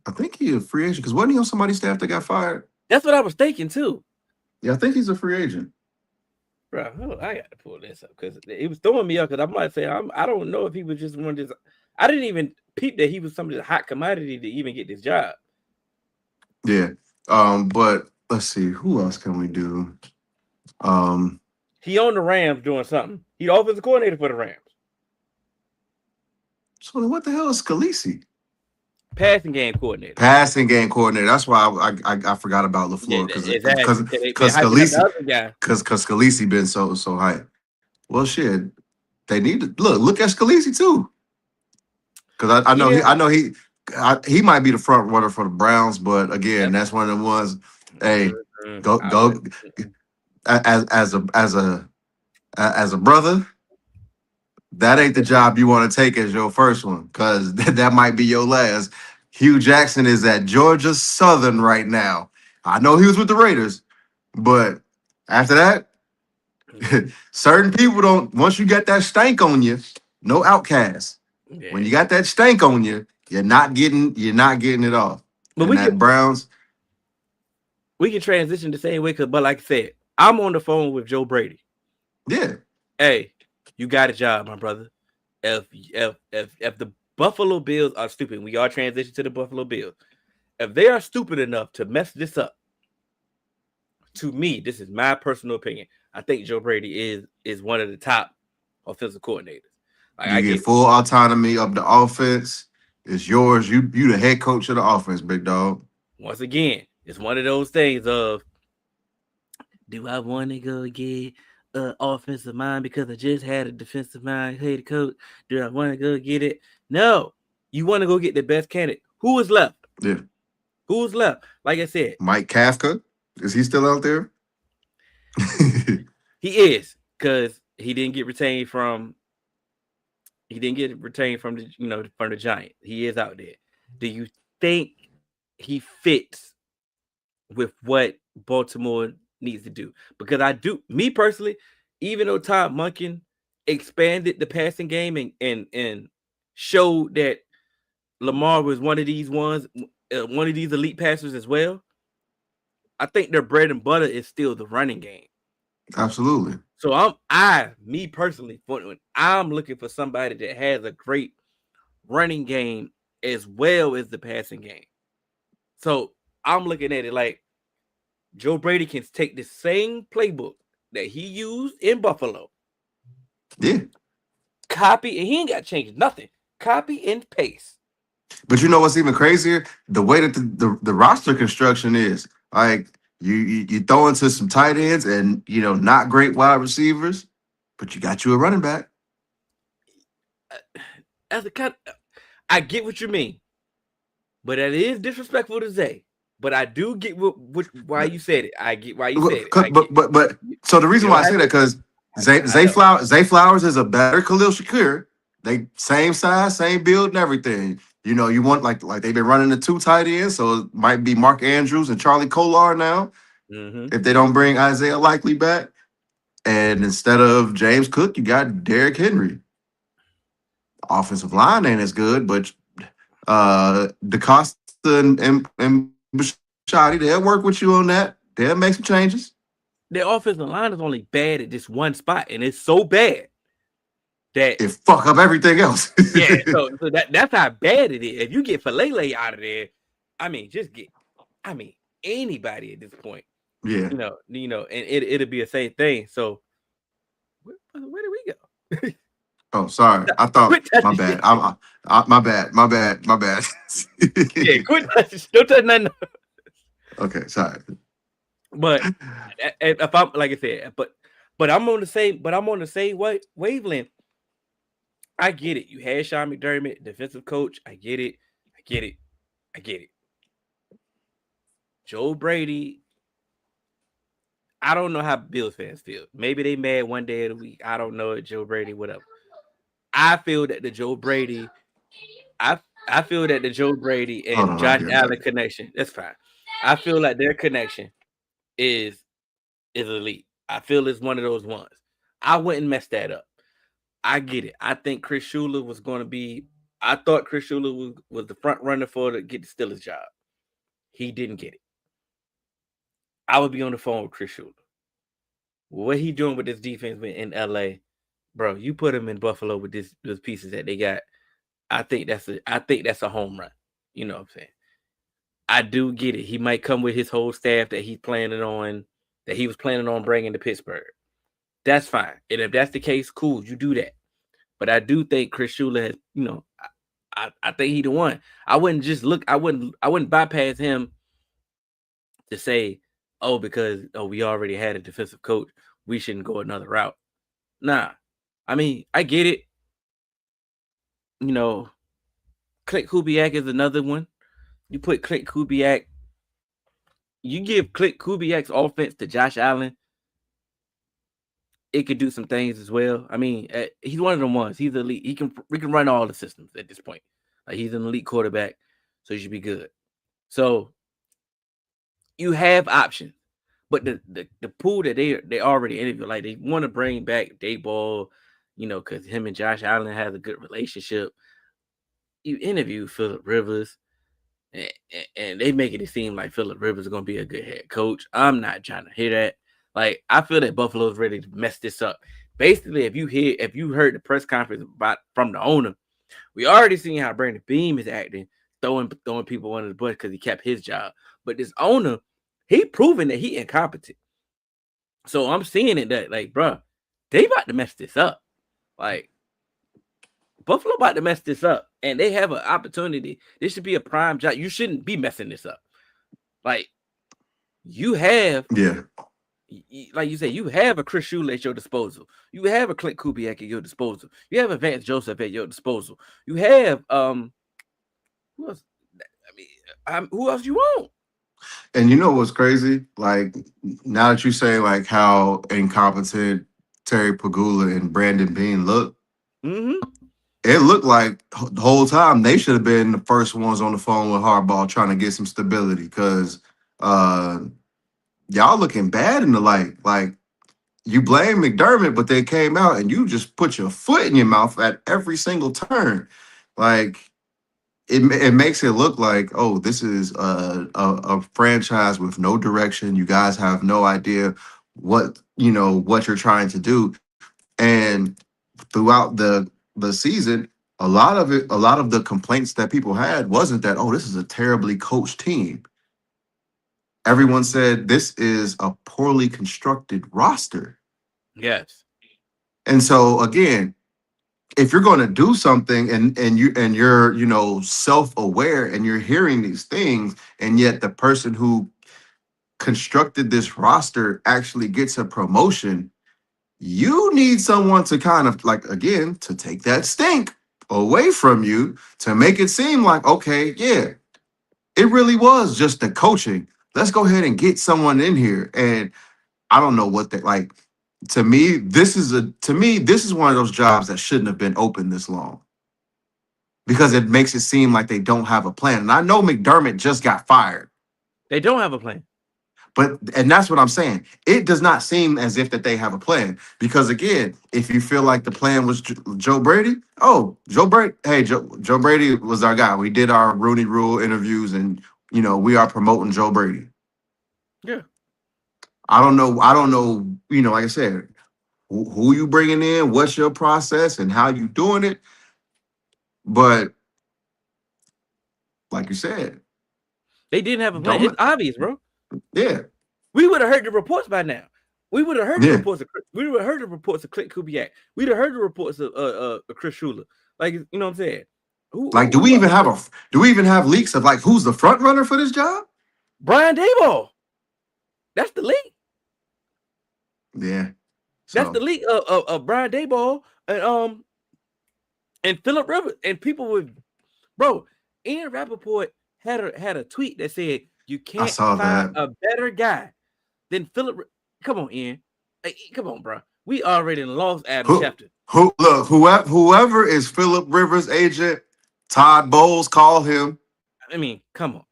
I think he's a free agent, because wasn't he on somebody's staff that got fired? That's what I was thinking too. Yeah, I think he's a free agent. Bro, I got to pull this up because it was throwing me up, because I might say I don't know if he was just one of this. I didn't even peep that he was some of the hot commodity to even get this job. Yeah. But let's see, who else can we do? He on the Rams doing something. He the offensive coordinator for the Rams. So what the hell is Scalisi? Passing game coordinator. That's why I forgot about LaFleur, because Scalisi been so hype. Well, shit. They need to look at Scalise too. Because I know Yeah. he might be the front runner for the Browns, but again, Yep. that's one of the ones. Hey, I go would. as a brother. That ain't the job you want to take as your first one, because that might be your last. Hugh Jackson is at Georgia Southern right now. I know he was with the Raiders, but after that, Mhm. certain people don't. Once you got that stank on you, no outcast. When Yeah. you got that stank on you, you're not getting it off. But And that Browns, we can transition the same way, but like I said, I'm on the phone with Joe Brady. yeah, Hey, you got a job, my brother. If the Buffalo Bills are stupid, we are transitioning to the Buffalo Bills. If they are stupid enough to mess this up, to me, this is my personal opinion. I think Joe Brady is one of the top offensive coordinators. Like you I get get full autonomy of the offense. It's yours. You the head coach of the offense, big dog. once again, it's one of those things of, do I want to go get offensive mind because I just had a defensive mind head coach? Do I want to go get it? No, you want to go get the best candidate. Who is left? Yeah. Who's left? Like I said, Mike Kafka, is he still out there? he is, because he didn't get retained from the Giants. He is out there. Do you think he fits with what Baltimore needs to do? Because I do, me personally, even though Todd Monken expanded the passing game and showed that Lamar was one of these elite passers as well, I think their bread and butter is still the running game. Absolutely. So me personally, I'm looking for somebody that has a great running game as well as the passing game. So I'm looking at it like Joe Brady can take the same playbook that he used in Buffalo, Yeah. copy, and he ain't got to change nothing. Copy and paste. But you know what's even crazier? The way that the roster construction is. Like you throw into some tight ends and not great wide receivers, but you got you a running back. As a kind, I get what you mean, but that is disrespectful to say. But I do get why you said it. I get why you said it. I get. But so the reason You why don't I say have that to. because I know. Zay Flowers is a better Khalil Shakir. They same size, same build, and everything. You want like they've been running the two tight ends, so it might be Mark Andrews and Charlie Kolar now Mm-hmm. if they don't bring Isaiah Likely back. And instead of James Cook, you got Derrick Henry. Offensive line ain't as good, but DaCosta and Bashadi, they'll work with you on that. They'll make some changes. Their offensive line is only bad at this one spot, and it's so bad that It fuck up everything else. yeah. So that's how bad it is. If you get Falele out of there, just get, anybody at this point. Yeah. And it'll be the same thing. So where do we go? Oh, sorry. I thought Quit my touching bad. shit. My bad. My bad. My bad. Yeah, quit touching. Don't touch nothing. Okay, sorry. But if I'm, like I said, but I'm on the same. But I'm on the same wavelength. I get it. You had Sean McDermott, defensive coach. I get it. I get it. I get it. Joe Brady. I don't know how Bills fans feel. Maybe they mad one day of the week. I don't know it. Joe Brady, whatever. I feel that the Joe Brady. I feel that the Joe Brady Hold and on, I'll Josh be right Allen back. connection. That's fine. I feel like their connection is elite. I feel it's one of those ones. I wouldn't mess that up. I get it. I think Chris Shula was going to be. I thought Chris Shula was the front runner to get the Steelers job. He didn't get it. I would be on the phone with Chris Shula. What he doing with this defense in LA, bro? You put him in Buffalo with those pieces that they got. I think that's a home run. You know what I'm saying? I do get it. He might come with his whole staff that he was planning on bringing to Pittsburgh. That's fine. And if that's the case, cool, you do that. But I do think Chris Shula has, I think he the one. I wouldn't just look. I wouldn't bypass him to say, because we already had a defensive coach, we shouldn't go another route. Nah, I mean, I get it. You know, Clint Kubiak is another one. You put Clint Kubiak, you give Clint Kubiak's offense to Josh Allen, it could do some things as well. I mean, he's one of them ones. He's elite. We can run all the systems at this point. Like he's an elite quarterback, so he should be good. So you have options, but the pool that they already interviewed, like they want to bring back Dayball, because him and Josh Allen has a good relationship. You interview Phillip Rivers, and they making it seem like Phillip Rivers is gonna be a good head coach. I'm not trying to hear that. Like I feel that Buffalo's ready to mess this up. Basically, if you heard the press conference from the owner, we already seen how Brandon Beam is acting, throwing people under the bus because he kept his job. But this owner, he proven that he incompetent. So I'm seeing it that like, bro, they about to mess this up. Like Buffalo about to mess this up, and they have an opportunity. This should be a prime job. You shouldn't be messing this up. Like you have, like you say, you have a Chris Shula at your disposal. You have a Clint Kubiak at your disposal. You have a Vance Joseph at your disposal. You have who else? I mean, who else you want? And you know what's crazy? Like now that you say like how incompetent Terry Pagula and Brandon Bean look, it looked like the whole time they should have been the first ones on the phone with Harbaugh trying to get some stability because y'all looking bad in the light. Like you blame McDermott, but they came out and you just put your foot in your mouth at every single turn. Like it makes it look like, oh, this is a franchise with no direction. You guys have no idea what you're trying to do. And throughout the season, a lot of the complaints that people had wasn't that, oh, this is a terribly coached team. Everyone said this is a poorly constructed roster. Yes. And so again, if you're going to do something and you're self-aware and you're hearing these things, and yet the person who constructed this roster actually gets a promotion, you need someone to kind of like, again, to take that stink away from you to make it seem like, okay, yeah, it really was just the coaching. Let's go ahead and get someone in here. And I don't know what they like. To me, this is one of those jobs that shouldn't have been open this long because it makes it seem like they don't have a plan. And I know McDermott just got fired. They don't have a plan. And that's what I'm saying. It does not seem as if that they have a plan because, again, if you feel like the plan was Joe Brady, Joe Brady was our guy. We did our Rooney Rule interviews, and we are promoting Joe Brady. Yeah. I don't know. Like I said, who you bringing in, what's your process, and how you doing it. But like you said, they didn't have a plan. It's obvious, bro. Yeah. We would have heard the reports by now. We would have heard the reports. We would have heard the reports of Clint Kubiak. We'd have heard the reports of Chris Shula. Like, you know what I'm saying? Do we even have leaks of like who's the front runner for this job? Brian Daboll. That's the leak. Yeah. That's the leak of Brian Daboll and Phillip Rivers and people with Ian Rappaport had a tweet that said you can't find a better guy than Phillip. Come on, Ian. Hey, come on, bro. We already lost Adam Schefter. Whoever is Phillip Rivers' agent, Todd Bowles, call him. I mean, come on.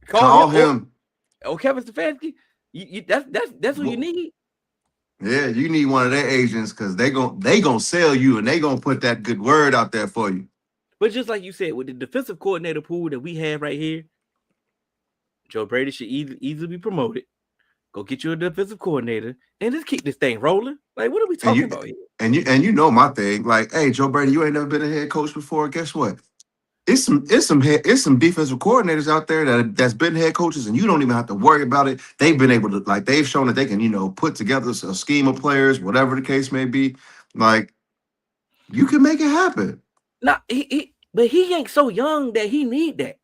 Call him. Or Kevin Stefanski. That's who you need. Yeah, you need one of their agents because they gonna sell you and they gonna put that good word out there for you. But just like you said, with the defensive coordinator pool that we have right here, Joe Brady should easily be promoted. Go get you a defensive coordinator and just keep this thing rolling. Like, what are we talking about here? And you know my thing. Like, hey, Joe Brady, you ain't never been a head coach before. Guess what? It's some defensive coordinators out there that's been head coaches, and you don't even have to worry about it. They've been able to, like, they've shown that they can, put together a scheme of players, whatever the case may be. Like, you can make it happen. Nah, but he ain't so young that he need that.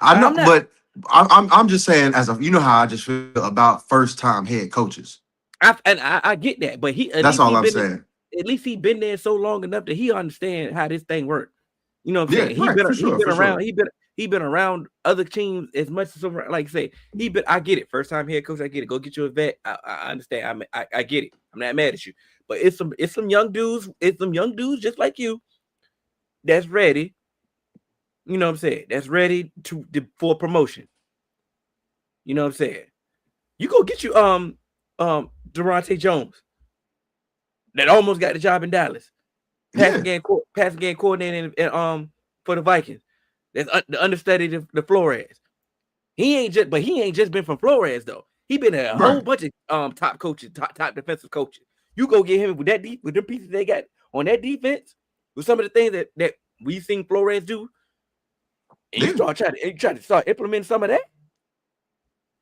I know, but I'm just saying, how I just feel about first time head coaches. I get that, but that's all I'm saying. at least he been there so long enough that he understand how this thing works. You know what I'm Yeah, saying? right, for sure, for around. sure. He been around other teams as much as like I say. I get it. First time head coach, I get it. Go get you a vet. I understand. I get it. I'm not mad at you. But it's some young dudes. It's some young dudes just like you that's ready. You know what I'm saying? That's ready for promotion. You know what I'm saying? You go get you Durante Jones that almost got the job in Dallas. Passing game coordinator and for the Vikings. That's the understudy the Flores. He ain't just been from Flores though. He been a whole Right. bunch of top coaches, top defensive coaches. You go get him with that with the pieces they got on that defense, with some of the things that we've seen Flores do, and you try to start implementing some of that.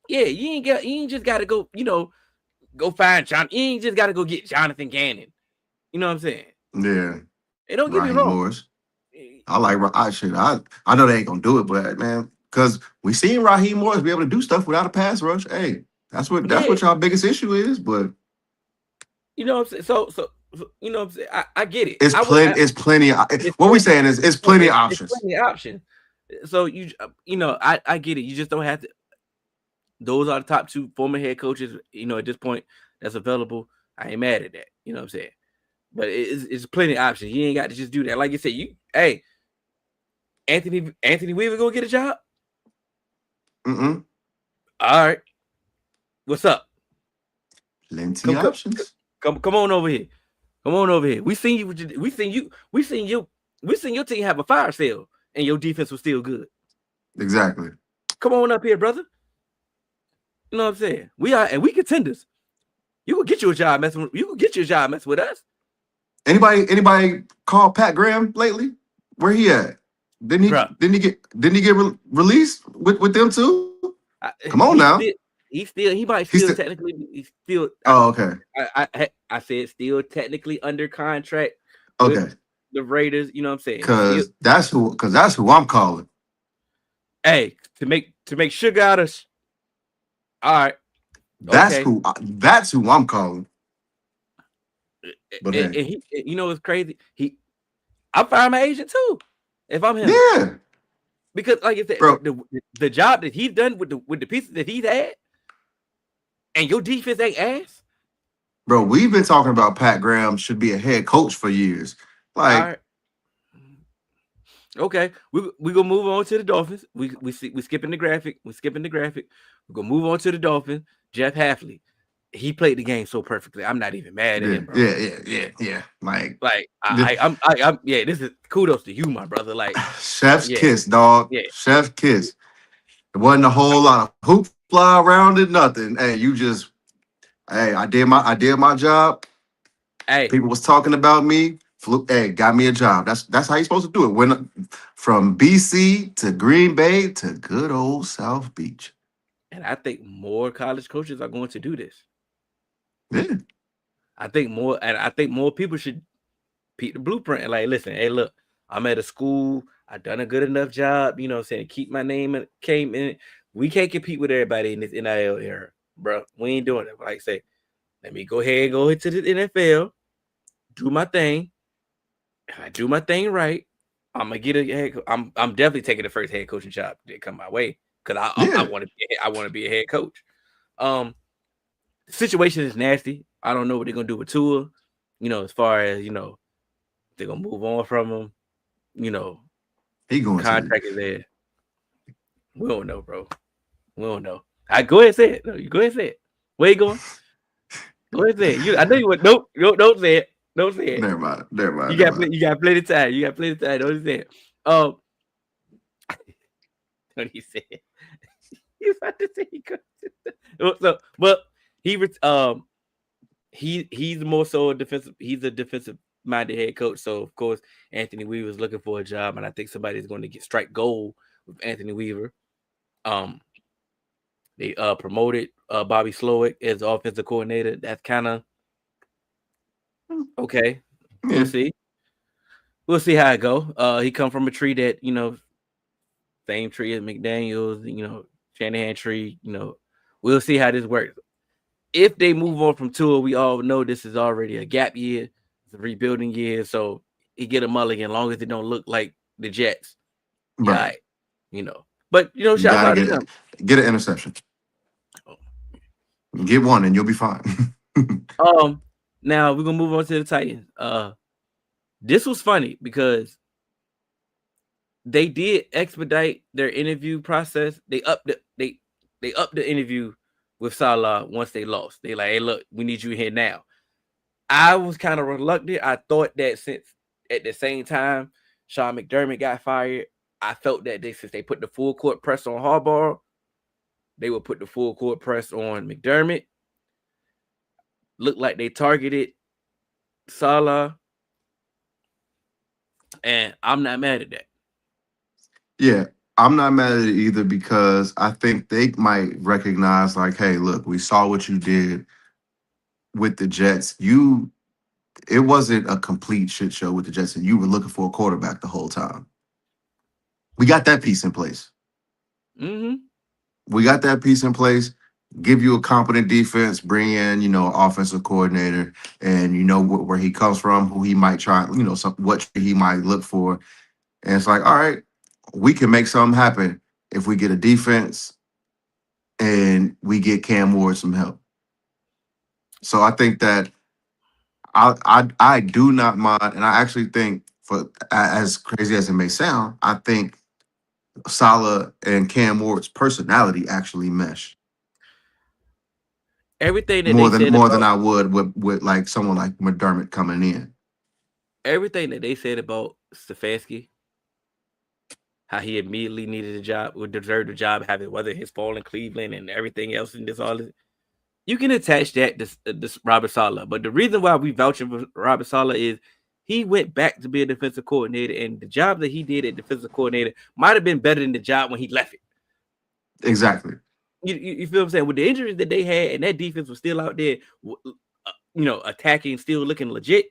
Yeah, you ain't just gotta go, go find John. You ain't just gotta go get Jonathan Gannon. You know what I'm saying? Yeah. And don't get me Raheem wrong. Morris. I know they ain't gonna do it, but man, because we seen Raheem Morris be able to do stuff without a pass rush. Hey, that's what y'all biggest issue is. But you know what I'm saying? So you know what I'm saying? I get it. it's plenty. What we saying is it's plenty of options. It's plenty of options. So I get it. You just don't have to. Those are the top two former head coaches. At this point, that's available. I ain't mad at that. You know what I'm saying? But it's plenty of options. You ain't got to just do that. Like you said, Anthony Weaver gonna get a job? Mm-mm. All right. What's up? Plenty of options. Come on over here. Come on over here. We seen your team have a fire sale and your defense was still good. Exactly. Come on up here, brother. You know what I'm saying? We contenders. You can get you a job messing with us. Anybody call Pat Graham lately? Where he at? Didn't he get released with them too? Come on now. He might still technically. He's still. Oh, okay. I said still technically under contract. Okay. The Raiders, you know what I'm saying? Because that's who I'm calling. Hey, to make sugar out of. All right. That's who I'm calling. But and he, what's crazy? I'm firing my agent too. If I'm him, yeah. Because like I said, bro, the job that he's done with the pieces that he's had, and your defense ain't ass. Bro, we've been talking about Pat Graham should be a head coach for years. Like, right. Okay, we gonna move on to the Dolphins. We skipping the graphic. We're gonna move on to the Dolphins. Jeff Hafley, he played the game so perfectly. I'm not even mad at him, bro. Yeah. I'm this is kudos to you, my brother. Like chef's kiss, dog. Yeah. Chef's kiss. There wasn't a whole lot of hoopla around it, nothing. Hey, I did my job. Hey, people was talking about me. Got me a job. That's how you're supposed to do it. Went from BC to Green Bay to good old South Beach. And I think more college coaches are going to do this. Yeah. I think more people should peep the blueprint and like, listen, hey, look, I'm at a school. I've done a good enough job, you know what I'm saying? Keep my name and came in. We can't compete with everybody in this NIL era, bro. We ain't doing it. Like I say, let me go ahead and go into the NFL, do my thing. If I do my thing right, I'm gonna get a head. I'm definitely taking the first head coaching job that come my way because I want to be a head coach. The situation is nasty. I don't know what they're gonna do with Tua. As far as they're gonna move on from him. He going contract is there. We don't know, bro. We don't know. I go ahead and say it. No, you go ahead and say it. Where you going? Go ahead and say it. I know you would. Nope. Don't say it. Don't say it. Never mind. You got plenty of time. Don't say it. Don't you say it? You about to say he could. So, but he's more so a defensive. He's a defensive minded head coach. So of course Anthony Weaver is looking for a job, and I think somebody's going to strike gold with Anthony Weaver. They promoted Bobby Slowick as offensive coordinator. That's kind of okay. Yeah. We'll see how it go. He come from a tree that same tree as McDaniels. Shanahan tree. We'll see how this works. If they move on from Tua, we all know this is already a gap year. It's a rebuilding year, so he get a mulligan, long as it don't look like the Jets. Yeah, Right. But You shouts gotta out to him. get an interception. Get one and you'll be fine. Now we're gonna move on to the Titans. This was funny because they did expedite their interview process. They upped the interview with Salah once they lost. They like, hey, look, we need you here now. I was kind of reluctant. I thought that since at the same time Sean McDermott got fired, I felt that since they put the full court press on Harbaugh, they would put the full court press on McDermott. Looked like they targeted Salah, and I'm not mad at that. Yeah, I'm not mad at it either because I think they might recognize, like, hey, look, we saw what you did with the Jets. It wasn't a complete shit show with the Jets, and you were looking for a quarterback the whole time. We got that piece in place. Mm-hmm. We got that piece in place. Give you a competent defense, bring in, offensive coordinator, and you know where he comes from, who he might try, what he might look for. And it's like, all right, we can make something happen if we get a defense and we get Cam Ward some help. So I think that I do not mind, and I actually think, for as crazy as it may sound, I think Salah and Cam Ward's personality actually mesh Everything that more they than said more than about I would with like someone like McDermott coming in. everything that they said about Stefanski, how he immediately needed a job, would deserve the job, having whether his fall in Cleveland and everything else and this all this. You can attach that to this Robert Saleh, but the reason why we vouching for Robert Saleh is he went back to be a defensive coordinator, and the job that he did at defensive coordinator might have been better than the job when he left it. Exactly. You feel what I'm saying? With the injuries that they had, and that defense was still out there, attacking, still looking legit.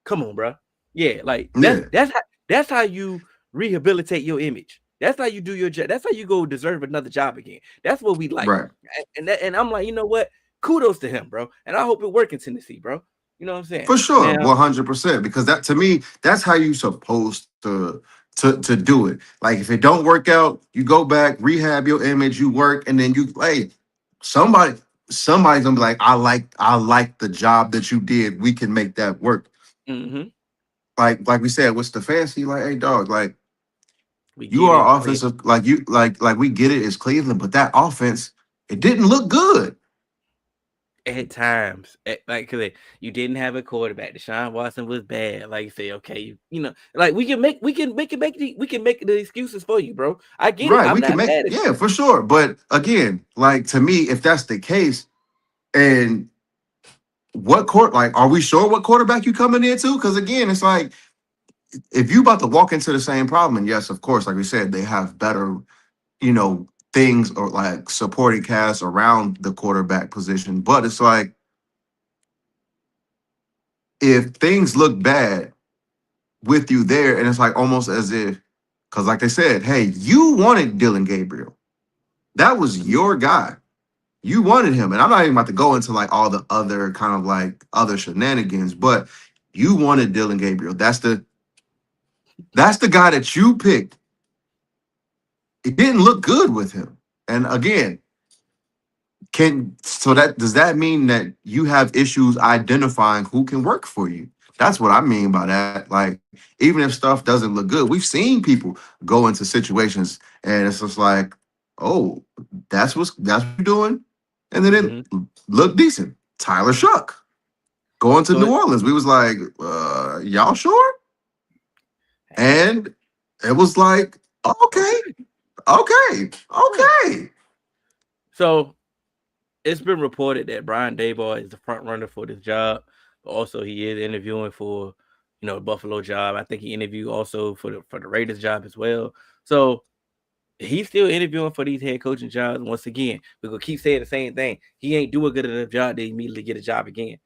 Come on, bro. Yeah, like that's how you rehabilitate your image. That's how you do your job. That's how you go deserve another job again. That's what we like. Right. And I'm like, you know what? Kudos to him, bro. And I hope it works in Tennessee, bro. You know what I'm saying? For sure, Now, 100%. Because that, to me, that's how you supposed to do it. Like, if it don't work out, you go back, rehab your image, you work, and then you play. Somebody's gonna be like, I like the job that you did. We can make that work. mm-hmm. Like we said with Stefanski, like, hey dog, like, We you get it. are offensive, like we get it as Cleveland, but that offense, it didn't look good. At times, because you didn't have a quarterback. Deshaun Watson was bad. Like you say, okay, like we can make the excuses for you, bro. I get it. Right, I'm we can not make, mad at you. yeah, for sure. But again, like, to me, if that's the case, and are we sure what quarterback you coming into? Because again, it's like, if you about to walk into the same problem, and yes, of course, like we said, they have better, things or like supporting cast around the quarterback position. But it's like, if things look bad with you there, and it's like almost as if, because like they said, hey, you wanted Dylan Gabriel. That was your guy. You wanted him. And I'm not even about to go into like all the other kind of like other shenanigans, but you wanted Dylan Gabriel. That's the guy that you picked. It didn't look good with him. And again, does that mean that you have issues identifying who can work for you? That's what I mean by that. Like, even if stuff doesn't look good, we've seen people go into situations and it's just like, oh, that's what you're doing, and then it looked decent. Tyler Shuck going to New Orleans, we was like, y'all sure? And it was like, okay. So it's been reported that Brian Daboll is the front runner for this job, but also he is interviewing for, the Buffalo job. I think he interviewed also for the Raiders job as well. So he's still interviewing for these head coaching jobs. Once again, we're gonna keep saying the same thing. He ain't doing good enough job to immediately get a job again.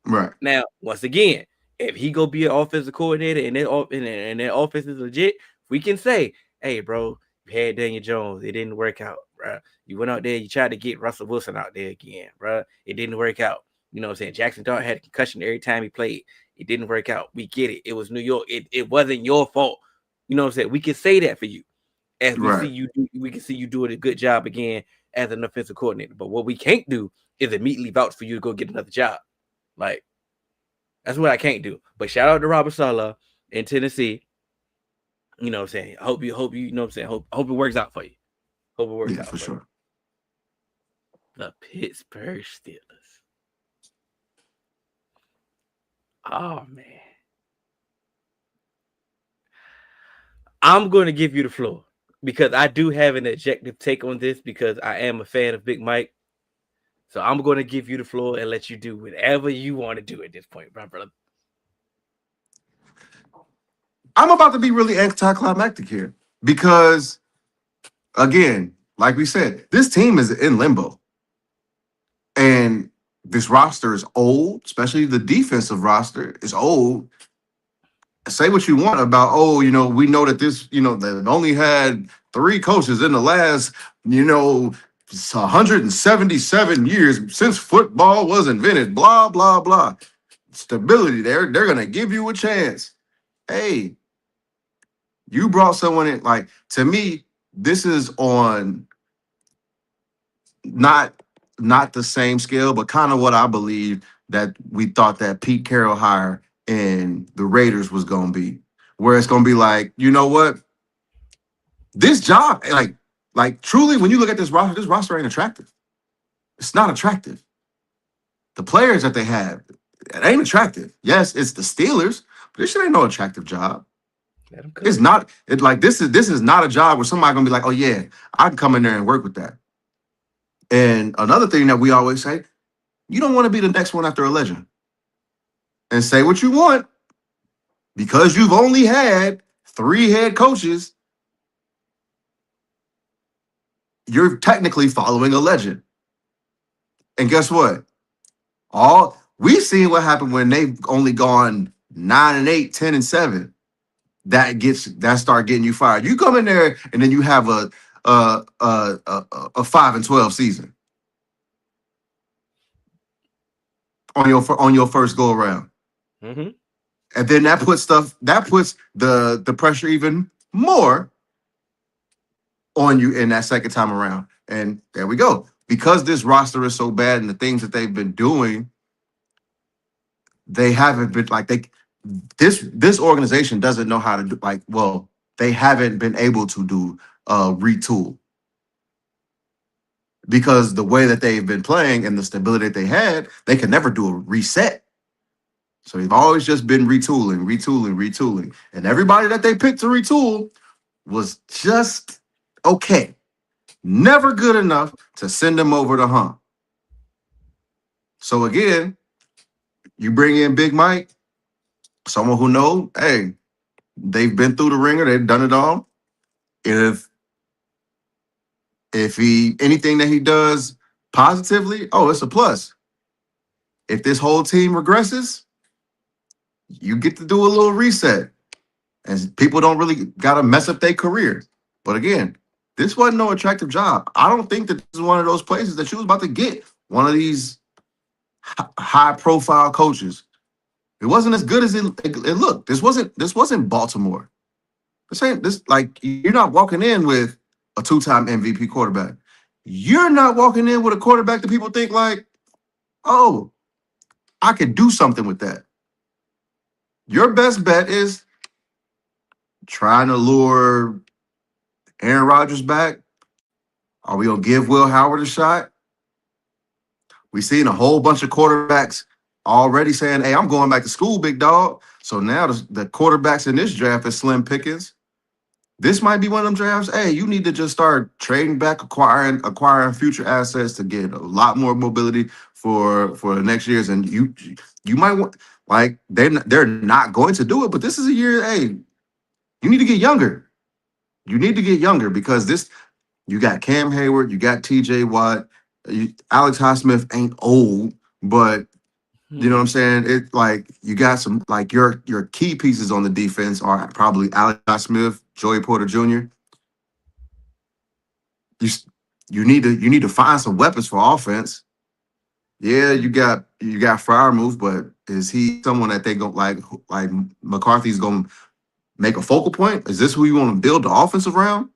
Right. Now, once again, if he go be an offensive coordinator and that offense is legit, we can say, hey, bro, you had Daniel Jones. It didn't work out, bro. You went out there, you tried to get Russell Wilson out there again, bro. It didn't work out. You know what I'm saying? Jackson Dart had a concussion every time he played. It didn't work out. We get it. It was New York. It wasn't your fault. You know what I'm saying? We can say that for you. As we see Right. you do, we can see you doing a good job again as an offensive coordinator. But what we can't do is immediately vouch for you to go get another job. Like, that's what I can't do. But shout out to Robert Saleh in Tennessee. You know what I'm saying? I hope you know what I'm saying? Hope it works out for you. Hope it works Yeah, out for for sure. you. The Pittsburgh Steelers. Oh man. I'm going to give you the floor because I do have an objective take on this because I am a fan of Big Mike. So I'm going to give you the floor and let you do whatever you want to do at this point, my brother. I'm about to be really anticlimactic here because, again, like we said, this team is in limbo. And this roster is old, especially the defensive roster is old. Say what you want about, we know that this, they've only had 3 coaches in the last, 177 years since football was invented, blah, blah, blah. Stability, they're going to give you a chance. Hey, you brought someone in, like, to me, this is on not the same scale, but kind of what I believe that we thought that Pete Carroll hire and the Raiders was going to be, where it's going to be like, you know what? This job, like truly, when you look at this roster ain't attractive. It's not attractive. The players that they have, it ain't attractive. Yes, it's the Steelers, but this shit ain't no attractive job. Let him cook. It's not. It like this is not a job where somebody gonna be like, oh yeah, I can come in there and work with that. And another thing that we always say, you don't want to be the next one after a legend. And say what you want, because you've only had 3 head coaches, you're technically following a legend. And guess what? We've seen what happened when they've only gone 9-8, 10-7. That start getting you fired. You come in there and then you have a 5-12 season on your first go around. Mm-hmm. And then that puts the pressure even more on you in that second time around. And there we go. Because this roster is so bad and the things that they've been doing, they haven't been like this organization doesn't know how to do, they haven't been able to do retool. Because the way that they've been playing and the stability that they had, they could never do a reset. So they've always just been retooling. And everybody that they picked to retool was just okay. Never good enough to send them over the hump. So again, you bring in Big Mike, someone who knows, hey, they've been through the ringer, they've done it all. If anything that he does positively, it's a plus. If this whole team regresses, you get to do a little reset. And people don't really gotta mess up their career. But again, this wasn't no attractive job. I don't think that this is one of those places that you was about to get one of these high-profile coaches. It wasn't as good as it looked. This wasn't Baltimore. You're not walking in with a 2-time MVP quarterback. You're not walking in with a quarterback that people think like, oh, I could do something with that. Your best bet is trying to lure Aaron Rodgers back. Are we gonna give Will Howard a shot? We've seen a whole bunch of quarterbacks already saying, hey, I'm going back to school, big dog. So now the quarterbacks in this draft is slim pickings. This might be one of them drafts. Hey, you need to just start trading back, acquiring future assets to get a lot more mobility for the next years. And you might want, like, they're not going to do it, but this is a year. Hey, you need to get younger. You need to get younger because you got Cam Hayward, you got T.J. Watt, Alex Highsmith ain't old, but you know what I'm saying? It like you got some like your key pieces on the defense are probably Alex Smith, Joey Porter Jr. You need to find some weapons for offense. Yeah, you got Freiermuth, but Is he someone that they go like McCarthy's gonna make a focal point? Is this who you want to build the offense around?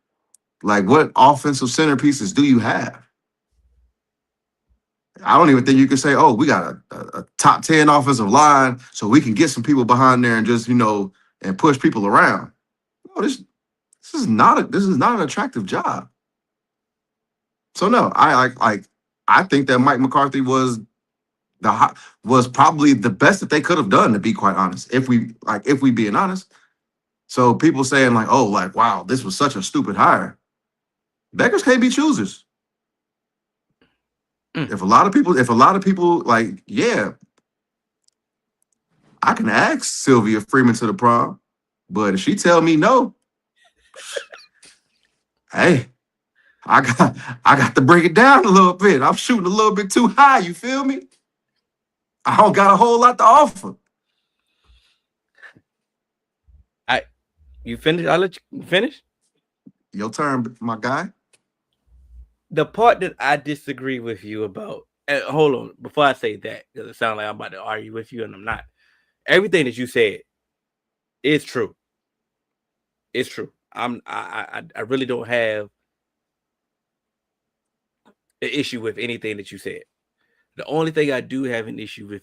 Like, what offensive centerpieces do you have? I don't even think you can say, "Oh, we got a top 10 offensive line, so we can get some people behind there and just and push people around." No, this is not an attractive job. So no, I think that Mike McCarthy was probably the best that they could have done, to be quite honest. If we being honest. So people saying like, "Oh, like wow, this was such a stupid hire." Beggars can't be choosers. If a lot of people like, yeah, I can ask Sylvia Freeman to the prom, but if she tell me no, hey, I got to bring it down a little bit. I'm shooting a little bit too high. You feel me? I don't got a whole lot to offer. You finish? I'll let you finish. Your turn, my guy. The part that I disagree with you about, hold on, before I say that, because it sounds like I'm about to argue with you, and I'm not. Everything that you said is true. It's true. I really don't have an issue with anything that you said. The only thing I do have an issue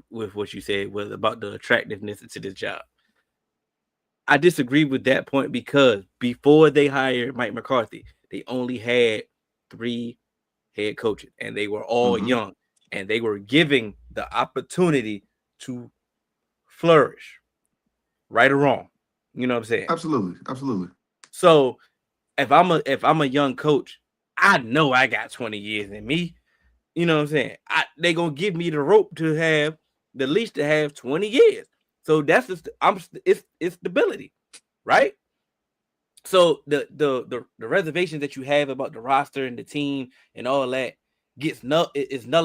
with what you said was about the attractiveness to this job. I disagree with that point because before they hired Mike McCarthy, they only had 3 head coaches, and they were all young, and they were giving the opportunity to flourish, right or wrong. You know what I'm saying? Absolutely. So if I'm a young coach, I know I got 20 years in me. You know what I'm saying? They gonna give me the rope to have the least to have 20 years. So that's just it's stability, right? So the reservations that you have about the roster and the team and all that is null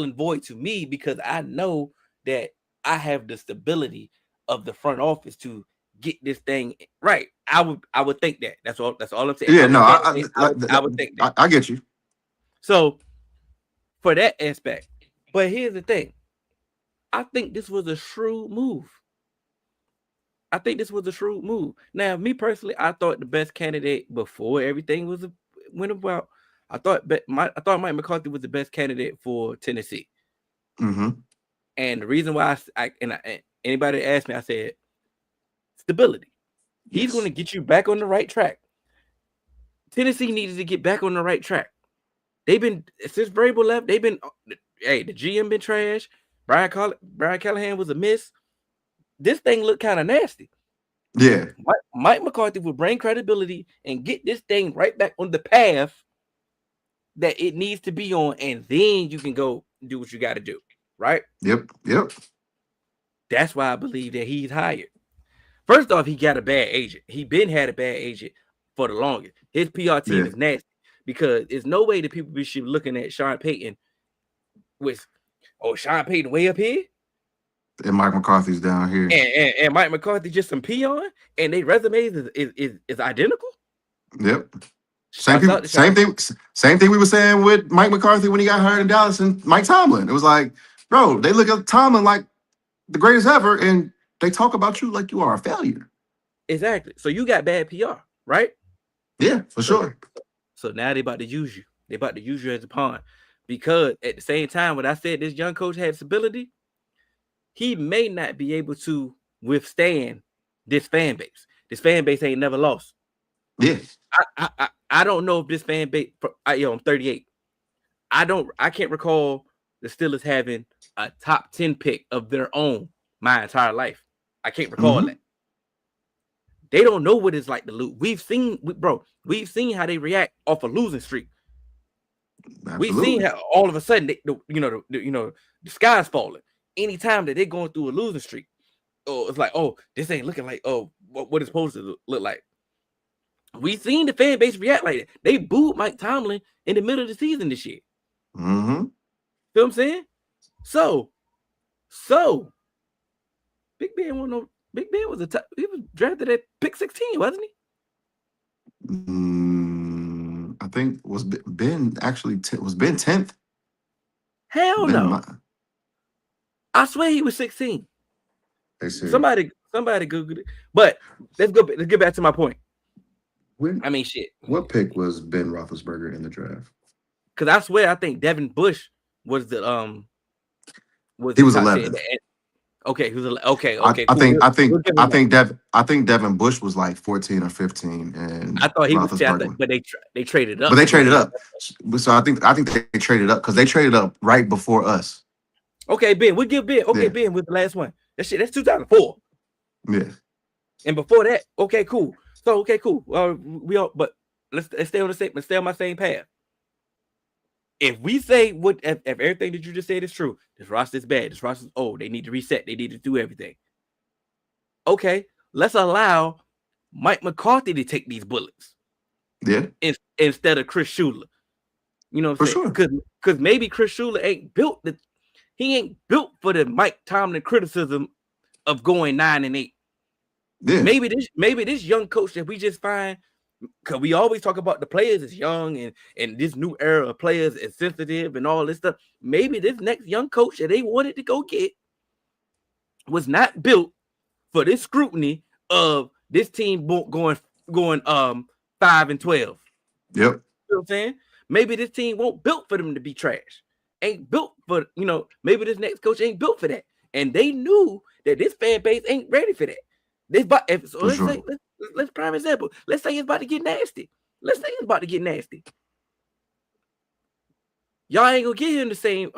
and void to me, because I know that I have the stability of the front office to get this thing right. I would think that. That's all I'm saying. Yeah, no, I would think that. I get you. So for that aspect, but here's the thing. I think this was a shrewd move. Now, me personally, I thought the best candidate before everything went about. I thought Mike McCarthy was the best candidate for Tennessee. And the reason why anybody asked me, I said stability. He's going to get you back on the right track. Tennessee needed to get back on the right track. They've been, since Vrabel left, the GM been trash. Brian Callahan was a miss. This thing looked kind of nasty. Yeah. Mike McCarthy would bring credibility and get this thing right back on the path that it needs to be on, and then you can go do what you got to do, right? Yep. That's why I believe that he's hired. First off, he got a bad agent. He had a bad agent for the longest. His PR team is nasty, because there's no way that people should be looking at Sean Payton with, Sean Payton way up here, and Mike McCarthy's down here, and Mike McCarthy just some peon, and their resumes is identical. Yep. Same thing we were saying with Mike McCarthy when he got hired in Dallas and Mike Tomlin. It was like, bro, they look at Tomlin like the greatest ever, and they talk about you like you are a failure. Exactly. So you got bad PR, right? Yeah, for sure. So now they about to use you. They about to use you as a pawn, because at the same time, when I said this young coach had stability, he may not be able to withstand this fan base. This fan base ain't never lost. Yeah. I don't know if this fan base. I'm 38. I can't recall the Steelers having a top 10 pick of their own my entire life. I can't recall that. They don't know what it's like to lose. We've seen how they react off a losing streak. Absolutely. We've seen how all of a sudden the sky's falling anytime that they're going through a losing streak. Oh, it's like, this ain't looking like what it's supposed to look like. We've seen the fan base react like that. They booed Mike Tomlin in the middle of the season this year. Feel what I'm saying? So Big Ben was he was drafted at pick 16, wasn't he? I think was Ben actually was Ben 10th? Hell no. I swear he was 16. They serious. Somebody Googled it. But let's get back to my point. I mean, shit. What pick was Ben Roethlisberger in the draft? Because I swear, I think Devin Bush was the he was 11. Okay, he was okay. I Cool. I think Devin Bush was like 14 or 15, and I thought he was 10, but they traded up. But they traded up. So I think they traded up because they traded up right before us. Okay, Ben, we'll give Ben. Okay, yeah. Ben was the last one. That's 2004. Yeah. And before that, okay, cool. So okay, cool. But let's stay on my same path. If we say if everything that you just said is true, this roster is bad, this roster is old, they need to reset, they need to do everything. Okay, let's allow Mike McCarthy to take these bullets. Yeah. Instead of Chris Shula. You know what I'm saying? Because maybe Chris Shula ain't built for the Mike Tomlin criticism of going 9-8. Yeah. Maybe this young coach that we just find, because we always talk about the players is young and this new era of players is sensitive and all this stuff. Maybe this next young coach that they wanted to go get was not built for this scrutiny of this team going 5-12. Yep. You know what I'm saying? Maybe this team won't built for them to be trash. Ain't built for, maybe this next coach ain't built for that. And they knew that this fan base ain't ready for that. Let's prime example. Let's say it's about to get nasty. Y'all ain't gonna give him the same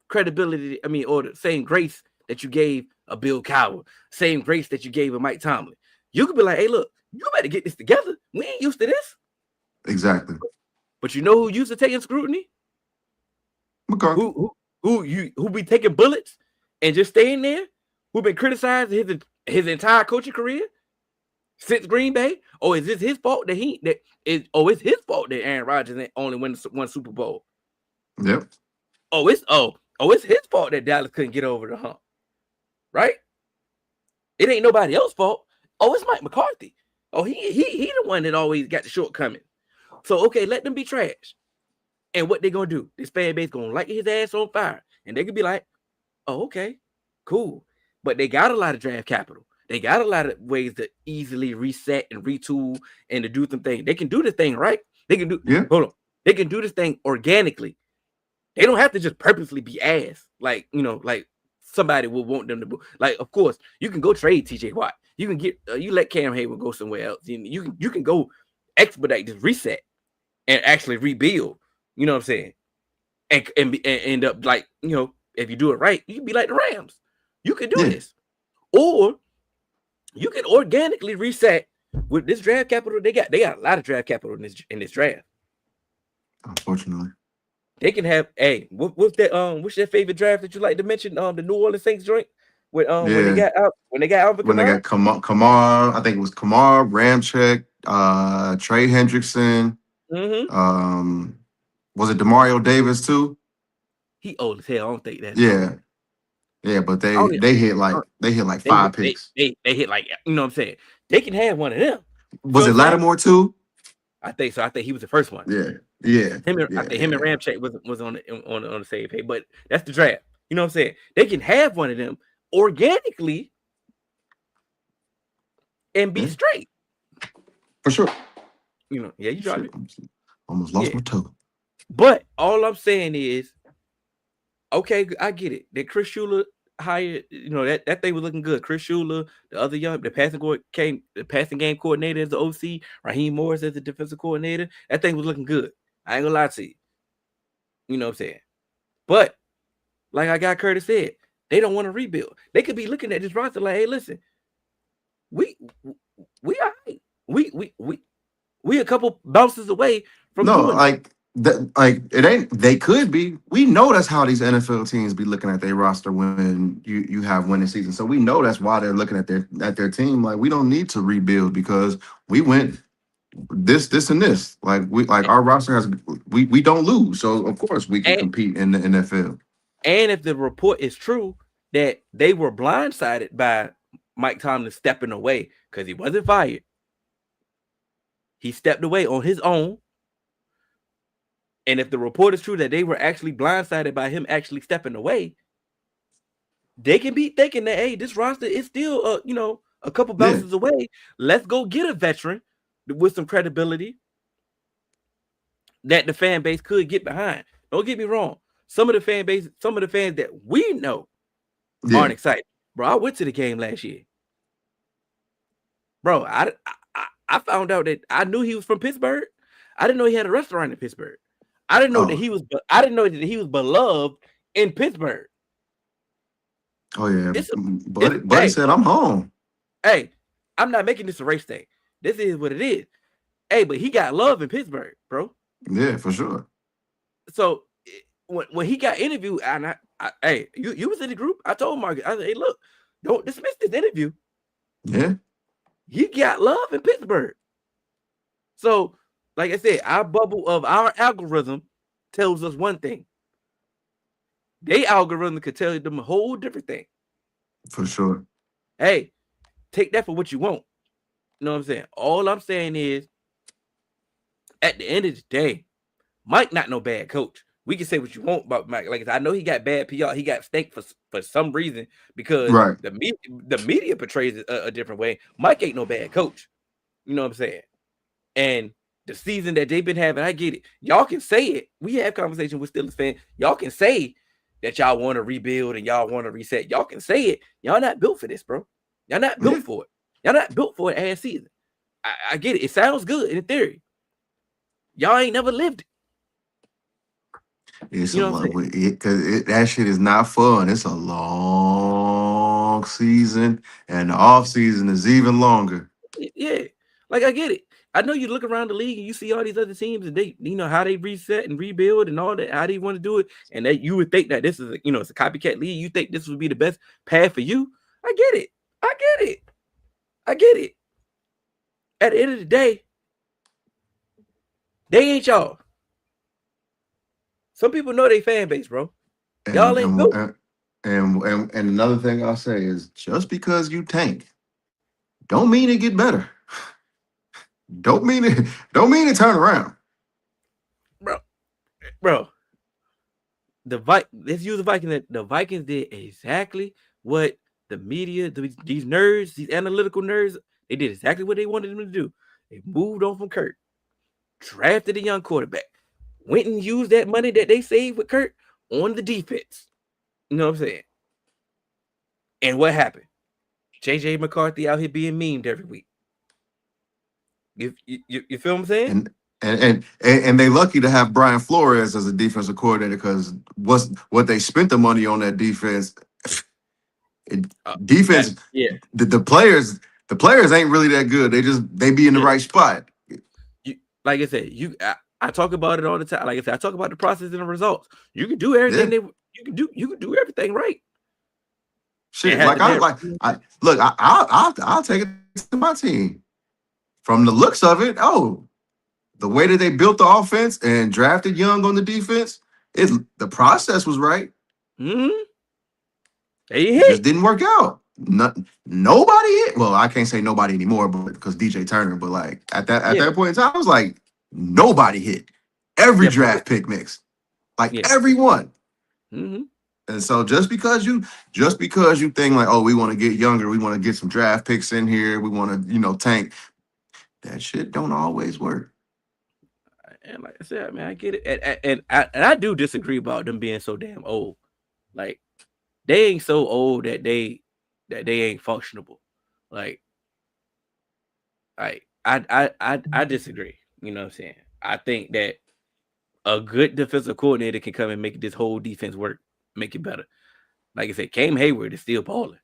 credibility, or the same grace that you gave a Bill Cowher, same grace that you gave a Mike Tomlin. You could be like, hey, look, you better get this together. We ain't used to this. Exactly. But you know who used to taking scrutiny? McCarthy. Who be taking bullets and just staying there? Who been criticized his entire coaching career since Green Bay? Or is this his fault it's his fault that Aaron Rodgers only won one Super Bowl? Yep. It's his fault that Dallas couldn't get over the hump. Right? It ain't nobody else's fault. It's Mike McCarthy. He the one that always got the shortcoming. So okay, let them be trash. And what they gonna do? This fan base gonna light his ass on fire. And they could be like, oh, okay, cool. But they got a lot of draft capital. They got a lot of ways to easily reset and retool and to do some things. They can do this thing, right? They can do They can do this thing organically. They don't have to just purposely be ass. Like somebody will want them to. Like, of course, you can go trade TJ Watt. You can get you let Cam Hayward go somewhere else. You can go expedite this reset and actually rebuild. You know what I'm saying? And end up like, if you do it right, you can be like the Rams. You can do this. Or you can organically reset with this draft capital they got. They got a lot of draft capital in this draft. Unfortunately. They can have what's that favorite draft that you like to mention? The New Orleans Saints joint with when they got Alvin Kamara? When they got Kamara, I think it was Kamara, Ramczyk, Trey Hendrickson. Mm-hmm. Was it Demario Davis too? He old as hell. I don't think that. Yeah, but they hit like 5 picks. They hit like, you know what I'm saying? They can have one of them. Was it Lattimore too? I think so. I think he was the first one. Yeah. Him and Ramczyk was on the same page, but that's the draft. You know what I'm saying? They can have one of them organically and be straight. For sure. You dropped it. Almost lost my toe. But all I'm saying is, okay, I get it. That Chris Shula hired, that thing was looking good. Chris Shula, the passing game coordinator as the OC, Raheem Morris as the defensive coordinator. That thing was looking good. I ain't gonna lie to you. You know what I'm saying? But like I got Curtis said, they don't want to rebuild. They could be looking at this roster like, hey, listen, we all right. We a couple bounces away from it ain't. They could be. We know that's how these NFL teams be looking at their roster when you have winning season. So we know that's why they're looking at their team. Like, we don't need to rebuild because we went this and this. Like our roster has. We don't lose, so of course we can compete in the NFL. And if the report is true that they were blindsided by Mike Tomlin stepping away because he wasn't fired, he stepped away on his own. And if the report is true that they were actually blindsided by him actually stepping away, they can be thinking that, hey, this roster is still a couple bounces away. Let's go get a veteran with some credibility that the fan base could get behind. Don't get me wrong. Some of the fans that we know aren't excited. Bro, I went to the game last year. Bro, I found out that I knew he was from Pittsburgh. I didn't know he had a restaurant in Pittsburgh. I didn't know that he was beloved in Pittsburgh. Oh yeah, buddy said I'm home. Hey, I'm not making this a race thing. This is what it is. Hey, but he got love in Pittsburgh, bro. Yeah, for sure. So when he got interviewed, and hey, you was in the group. I told Marcus, I said, hey, look, don't dismiss this interview. Yeah, he got love in Pittsburgh. So, like I said, our bubble of our algorithm tells us one thing. Their algorithm could tell them a whole different thing. For sure. Hey, take that for what you want. You know what I'm saying? All I'm saying is, at the end of the day, Mike not no bad coach. We can say what you want about Mike. Like I know he got bad PR. He got staked for some reason because the media portrays it a different way. Mike ain't no bad coach. You know what I'm saying? And the season that they've been having, I get it. Y'all can say it. We have conversation with Steelers fans. Y'all can say that y'all want to rebuild and y'all want to reset. Y'all can say it. Y'all not built for this, bro. Y'all not built for it. Y'all not built for it as season. I get it. It sounds good in theory. Y'all ain't never lived it. It's because that shit is not fun. It's a long season, and the off season is even longer. Yeah, like I get it. I know you look around the league and you see all these other teams and they, how they reset and rebuild and all that, how they want to do it, and that you would think that this is, it's a copycat league. You think this would be the best path for you? I get it. At the end of the day, they ain't y'all. Some people know their fan base, bro. Y'all ain't built. And another thing I'll say is, just because you tank, don't mean it get better. Don't mean it turn around. Bro. Let's use the Vikings. The Vikings did exactly what the media, these nerds, these analytical nerds, they did exactly what they wanted them to do. They moved on from Kurt, drafted a young quarterback, went and used that money that they saved with Kurt on the defense. You know what I'm saying? And what happened? JJ McCarthy out here being memed every week. You feel what I'm saying? And they lucky to have Brian Flores as a defensive coordinator, because what they spent the money on that defense. Defense, the players ain't really that good. They be in the right spot. Like I said, I talk about it all the time. Like I said, I talk about the process and the results. You can do everything you can do everything right. Shit, I'll take it to my team. From the looks of it, the way that they built the offense and drafted young on the defense, the process was right. Mm-hmm. It just didn't work out. Nobody hit. Well, I can't say nobody anymore, but because DJ Turner. But like at that point in time, I was like, nobody hit. Every draft pick mixed, everyone. Mm-hmm. And so just because you think like, oh, we want to get younger, we want to get some draft picks in here, we want to tank. That shit don't always work. And like I said, man, I get it, and I do disagree about them being so damn old. Like they ain't so old that they ain't functionable. Like I disagree. You know what I'm saying? I think that a good defensive coordinator can come and make this whole defense work, make it better. Like I said, Cam Hayward is still balling.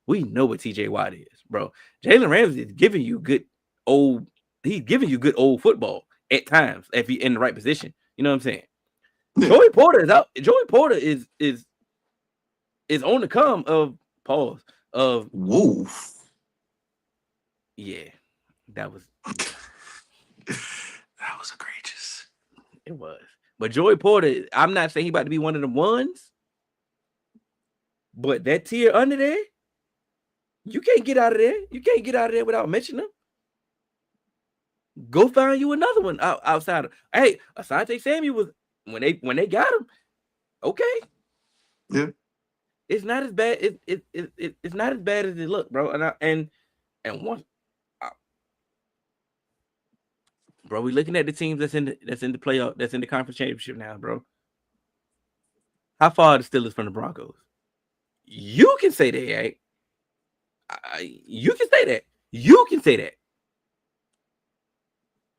We know what TJ Watt is, bro. Jalen Ramsey is giving you good old football at times if he's in the right position. You know what I'm saying? Yeah. Joey Porter is out. Joey Porter is on the come of pause of Wolf. Yeah, that was egregious. It was. But Joey Porter, I'm not saying he about to be one of the ones, but that tier under there, you can't get out of there. You can't get out of there without mentioning them. Go find you another one outside of. Hey, Asante Samuel was when they got him. Okay. Yeah. It's not as bad. It's not as bad as it look, bro. And once, uh, bro, we looking at the teams that's in the playoff, that's in the conference championship now, bro. How far are the Steelers from the Broncos? You can say that, right? You can say that. You can say that.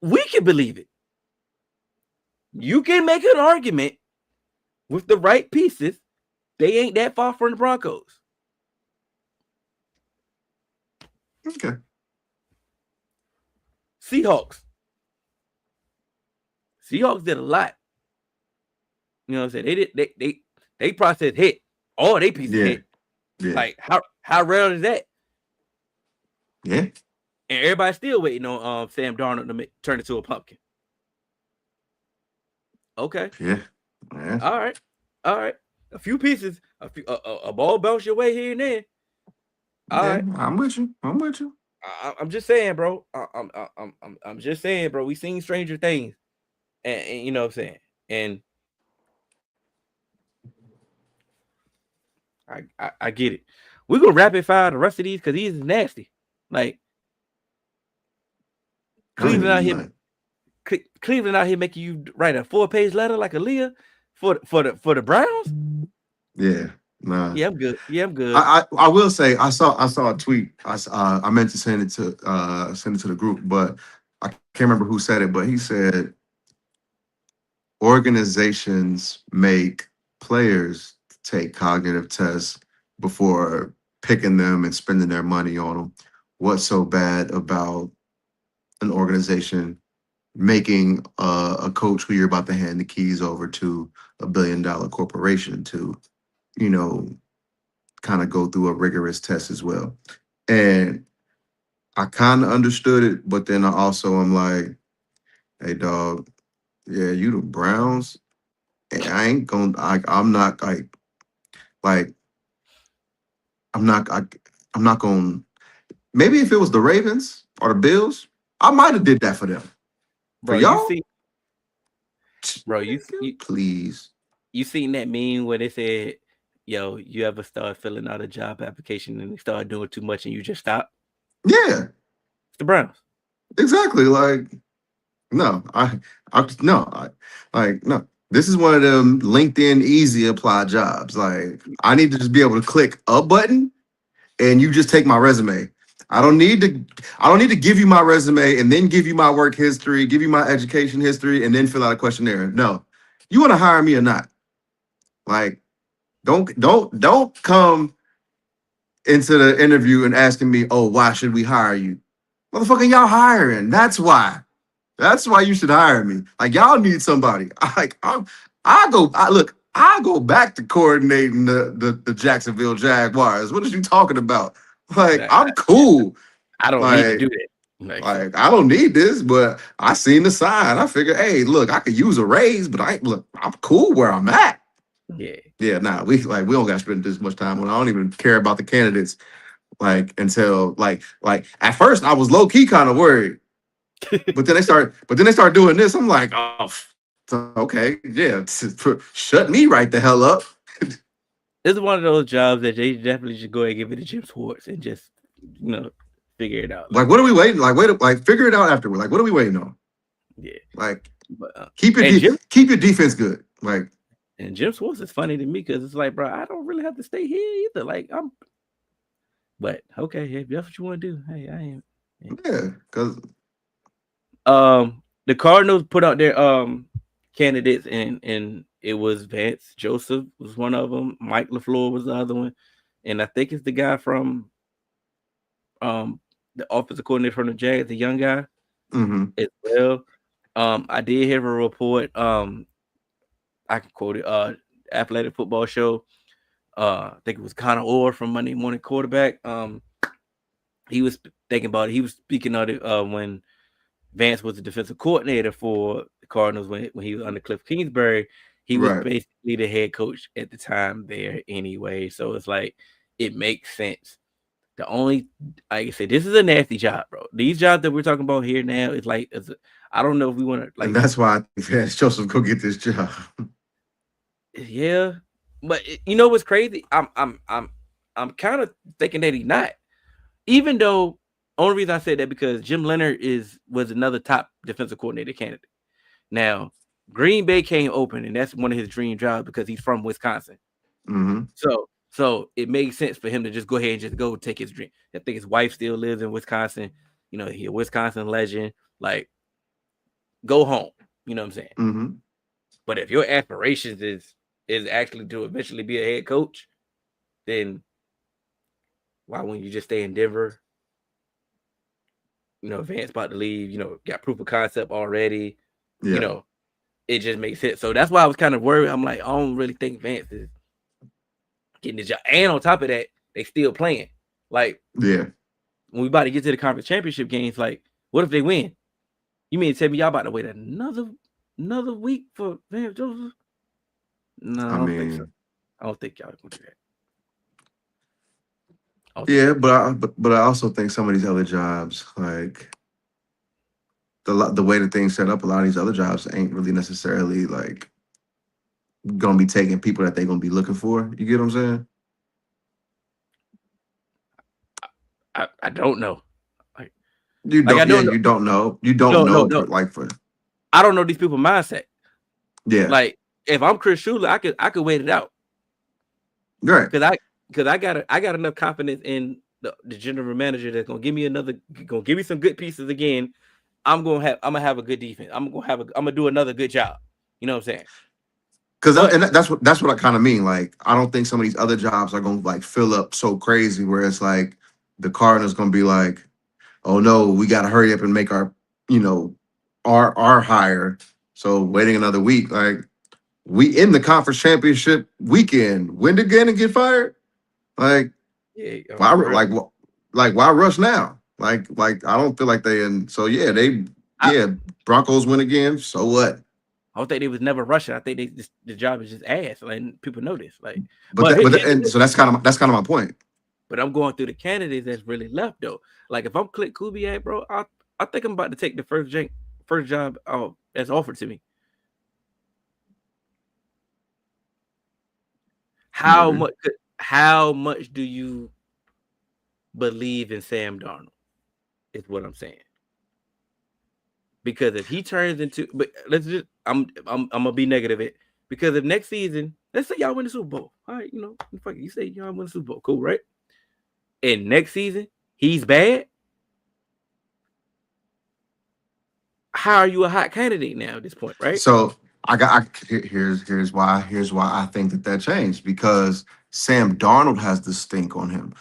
We can believe it. You can make an argument with the right pieces. They ain't that far from the Broncos. Okay. Seahawks did a lot. You know what I'm saying? They processed hit. All they pieces hit. Yeah. Like how rare is that? Yeah. And everybody's still waiting on Sam Darnold to turn into a pumpkin. Okay. Yeah. All right. A few pieces, a ball bounce your way here and there. All right. I'm with you. I'm just saying, bro. I'm just saying, bro. We seen stranger things, and you know what I'm saying. And I get it. We're gonna rapid fire the rest of these because these is nasty. Like Cleveland out here making you write a 4-page letter like Aaliyah for the Browns. Yeah. Nah. Yeah, I'm good. I will say I saw a tweet. I meant to send it to the group, but I can't remember who said it. But he said organizations make players take cognitive tests before picking them and spending their money on them. What's so bad about an organization making a coach who you're about to hand the keys over to $1 billion corporation to, you know, kind of go through a rigorous test as well? And I kind of understood it, but then I also am like, hey dog, yeah, you the Browns. And I ain't gonna I'm not I'm not gonna, maybe if it was the Ravens or the Bills, I might have did that for them. Bro, for y'all? Please. You seen that meme where they said, yo, you ever start filling out a job application and they start doing too much and you just stop? Yeah. It's the Browns. Exactly. Like, no. No. This is one of them LinkedIn easy apply jobs. Like, I need to just be able to click a button and you just take my resume. I don't need to give you my resume and then give you my work history, give you my education history, and then fill out a questionnaire. No. You want to hire me or not? Like, don't come into the interview and asking me, oh, why should we hire you? Motherfucker, y'all hiring. That's why. That's why you should hire me. Like, y'all need somebody. I go back to coordinating the Jacksonville Jaguars. What are you talking about? Like, I'm cool. I don't need to do that. Like, I don't need this, but I seen the sign. I figured, hey, look, I could use a raise, but I'm cool where I'm at. Yeah. Nah, we don't got to spend this much time on. I don't even care about the candidates. Like, until like at first I was low key kind of worried, but then they start doing this. I'm like, oh, okay, yeah, shut me right the hell up. This is one of those jobs that they definitely should go ahead and give it to Jim Schwartz and just, figure it out. Like, what are we waiting? Like, figure it out afterward. Like, what are we waiting on? Yeah. Like, keep your defense good. Like, and Jim Schwartz is funny to me because it's like, bro, I don't really have to stay here either. Like, but okay, if that's what you want to do, hey, I am. Yeah, because the Cardinals put out their candidates, and it was Vance Joseph was one of them. Mike LaFleur was the other one, and I think it's the guy from the offensive coordinator from the Jags, the young guy, as well. I did hear a report. I can quote it. Athletic Football Show. I think it was Connor Orr from Monday Morning Quarterback. He was thinking about it. He was speaking of it when Vance was the defensive coordinator for the Cardinals when he was under Cliff Kingsbury. He was basically the head coach at the time there anyway. So it's like, it makes sense. The only, like I said, this is a nasty job, bro. These jobs that we're talking about here now, it's like, I don't know if we want to, like. And that's why I think Vance Joseph go get this job. Yeah. But you know what's crazy? I'm kind of thinking that he's not. Even though only reason I said that because Jim Leonard was another top defensive coordinator candidate. Now, Green Bay came open, and that's one of his dream jobs because he's from Wisconsin. Mm-hmm. So it made sense for him to just go ahead and just go take his dream. I think his wife still lives in Wisconsin. You know, he's a Wisconsin legend. Like, go home. You know what I'm saying? Mm-hmm. But if your aspirations is actually to eventually be a head coach, then why wouldn't you just stay in Denver? You know, Vance about to leave. You know, got proof of concept already. Yeah. You know, it just makes sense. So that's why I was kind of worried. I'm like, I don't really think Vance is getting the job. And on top of that, they still playing. Like, yeah. When we about to get to the conference championship games, like, what if they win? You mean to tell me y'all about to wait another week for Vance Joseph? No, I don't think so. I don't think y'all gonna do that. Yeah, but I also think some of these other jobs, like the way that things set up, a lot of these other jobs ain't really necessarily like gonna be taking people that they're gonna be looking for. You get what I'm saying? I don't know. You don't. Yeah, you don't know. You don't know. No. Like for. I don't know these people's mindset. Yeah. Like if I'm Chris Shula, I could wait it out. Right. Because I got enough confidence in the general manager that's gonna give me some good pieces again. I'm gonna have a good defense. I'm gonna do another good job. You know what I'm saying? Because that's what I kind of mean. Like, I don't think some of these other jobs are gonna like fill up so crazy where it's like the Cardinals gonna be like, oh no, we gotta hurry up and make our, our hire. So waiting another week, like we in the conference championship weekend. When did Gannon get fired? Like, yeah, why why rush now? Like I don't feel like they in. So yeah, Broncos win again. So what? I don't think they was never rushing. I think the job is just ass. Like people know this. Like, So that's kind of my point. But I'm going through the candidates that's really left though. Like if I'm Clint Kubiak, bro, I think I'm about to take the first job that's offered to me. How much do you believe in Sam Darnold? Is what I'm saying. Because if he turns into, but I'm gonna be negative it. Because if next season, let's say y'all win the Super Bowl, all right, fuck it, you say y'all win the Super Bowl, cool, right? And next season he's bad. How are you a hot candidate now at this point, right? So here's why I think that changed, because Sam Darnold has the stink on him.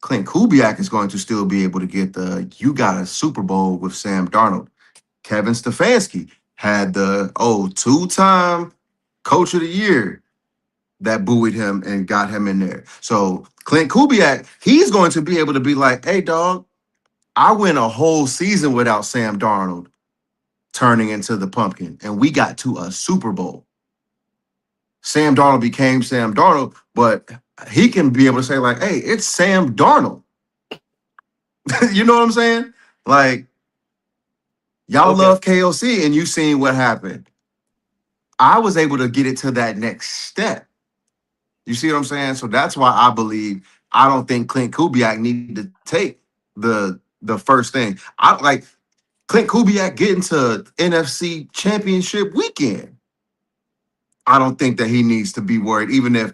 Clint Kubiak is going to still be able to get you got a Super Bowl with Sam Darnold. Kevin Stefanski had the two-time coach of the year that buoyed him and got him in there. So Clint Kubiak, he's going to be able to be like, hey dog, I went a whole season without Sam Darnold turning into the pumpkin, and we got to a Super Bowl. Sam Darnold became Sam Darnold, but he can be able to say like, hey, it's Sam Darnold. You know what I'm saying? Like, y'all love KOC and you seen what happened. I was able to get it to that next step. You see what I'm saying? So that's why I don't think Clint Kubiak needed to take the first thing. I like Clint Kubiak getting to NFC Championship weekend. I don't think that he needs to be worried, even if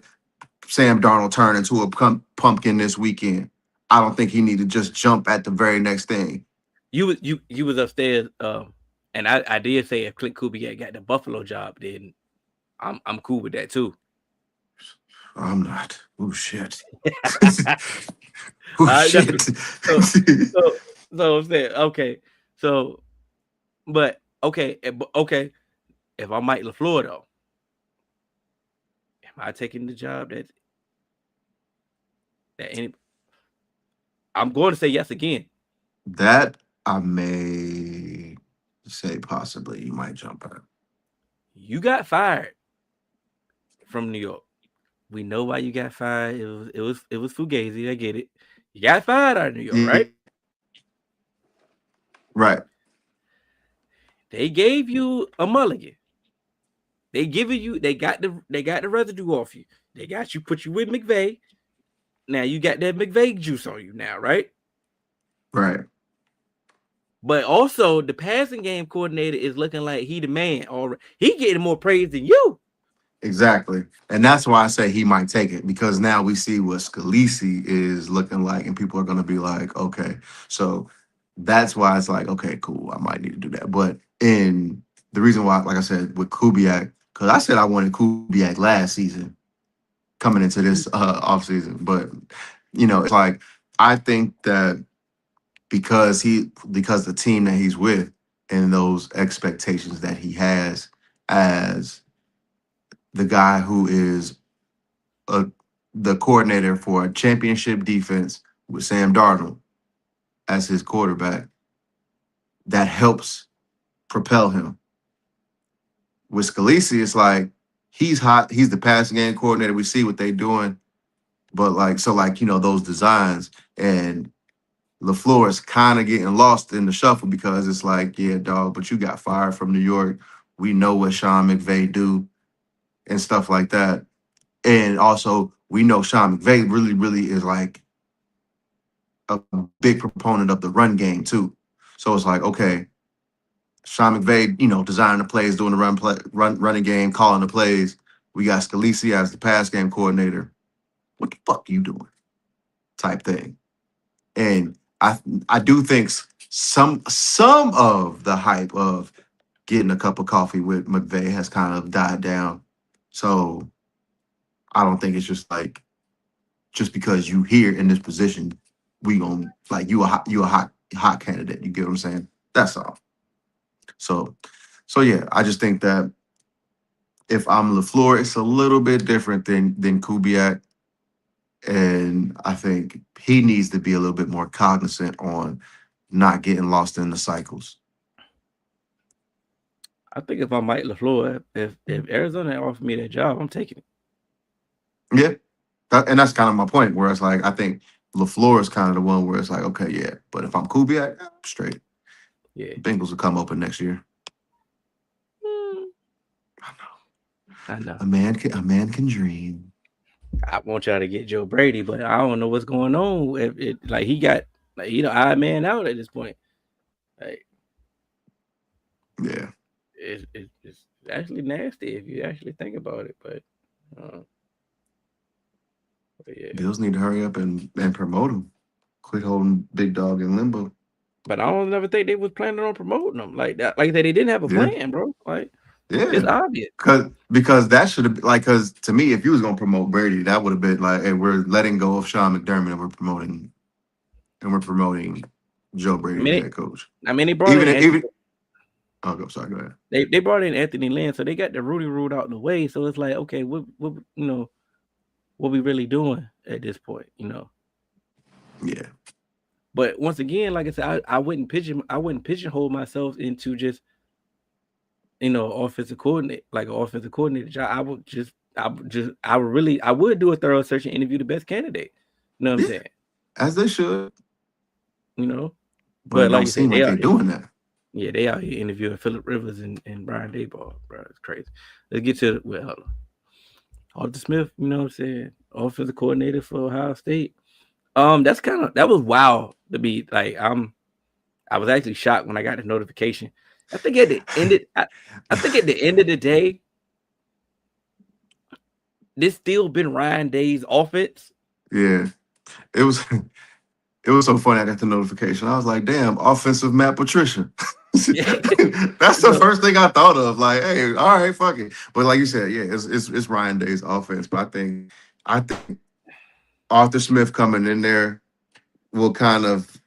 Sam Darnold turned into a pumpkin this weekend. I don't think he need to just jump at the very next thing. You was upstairs, and I did say if Clint Kubiak got the Buffalo job, then I'm cool with that too. I'm not. Oh shit. Shit. So I'm saying okay. So, but okay. If I'm Mike LaFleur though, am I taking the job that I'm going to say yes again. That I may say possibly you might jump at. You got fired from New York. We know why you got fired. It was Fugazi. I get it. You got fired out of New York, right? Right. They gave you a mulligan. They got the residue off you. They got you, put you with McVay. Now you got that McVay juice on you now, right? Right. But also the passing game coordinator is looking like he the man. Or he getting more praise than you. Exactly. And that's why I say he might take it, because now we see what Scalisi is looking like, and people are going to be like, okay. So that's why it's like, okay, cool. I might need to do that. But in the reason why, like I said, with Kubiak, because I said I wanted Kubiak last season coming into this offseason. But, it's like, I think that because the team that he's with and those expectations that he has as the guy who is a, the coordinator for a championship defense with Sam Darnold as his quarterback, that helps propel him. With Scalisi, it's like he's hot. He's the passing game coordinator. We see what they're doing, but those designs, and LaFleur is kind of getting lost in the shuffle, because it's like, yeah, dog, but you got fired from New York. We know what Sean McVay do and stuff like that. And also, we know Sean McVay really, really is like a big proponent of the run game too. So it's like, okay, Sean McVay, designing the plays, doing the running game, calling the plays. We got Scalisi as the pass game coordinator. What the fuck you doing? Type thing. And I do think some of the hype of getting a cup of coffee with McVay has kind of died down. So I don't think it's just because you here in this position, we gonna like you a hot candidate. You get what I'm saying? That's all. So yeah, I just think that if I'm LaFleur, it's a little bit different than Kubiak. And I think he needs to be a little bit more cognizant on not getting lost in the cycles. I think if I'm Mike LaFleur, if Arizona offered me that job, I'm taking it. Yeah. And that's kind of my point, where it's like, I think LaFleur is kind of the one where it's like, okay, yeah, but if I'm Kubiak, I'm straight. Yeah. Bengals will come open next year. I know. A man can dream. I want y'all to get Joe Brady, but I don't know what's going on. If it like he got odd man out at this point. Like, Yeah. It's actually nasty if you actually think about it. But yeah. Bills need to hurry up and promote him. Quit holding Big Dog in limbo. But I don't never think they was planning on promoting them like that. Like they didn't have a plan, bro. Like it's obvious. Because that should have because to me, if you was gonna promote Brady, that would have been like, hey, we're letting go of Sean McDermott and we're promoting Joe Brady as head coach. I mean, they brought oh, sorry, go ahead. They brought in Anthony Lynn, so they got the Rudy ruled out the way. So it's like, okay, what we really doing at this point, Yeah. But once again, like I said, I wouldn't pigeonhole myself into just offensive coordinator job. I would do a thorough search and interview the best candidate. You know what I'm saying? As they should. But it don't seem like they're doing that. Yeah, they out here interviewing Phillip Rivers and Brian Daboll, bro. It's crazy. Let's get to Arthur Smith, you know what I'm saying? Offensive coordinator for Ohio State. That was wild to be like. I was actually shocked when I got the notification. I think at the end of the day, this still been Ryan Day's offense. Yeah, it was so funny. I got the notification. I was like, damn, offensive Matt Patricia. That's the first thing I thought of. Like, hey, all right, fuck it. But like you said, yeah, it's Ryan Day's offense. But I think Arthur Smith coming in there will kind of,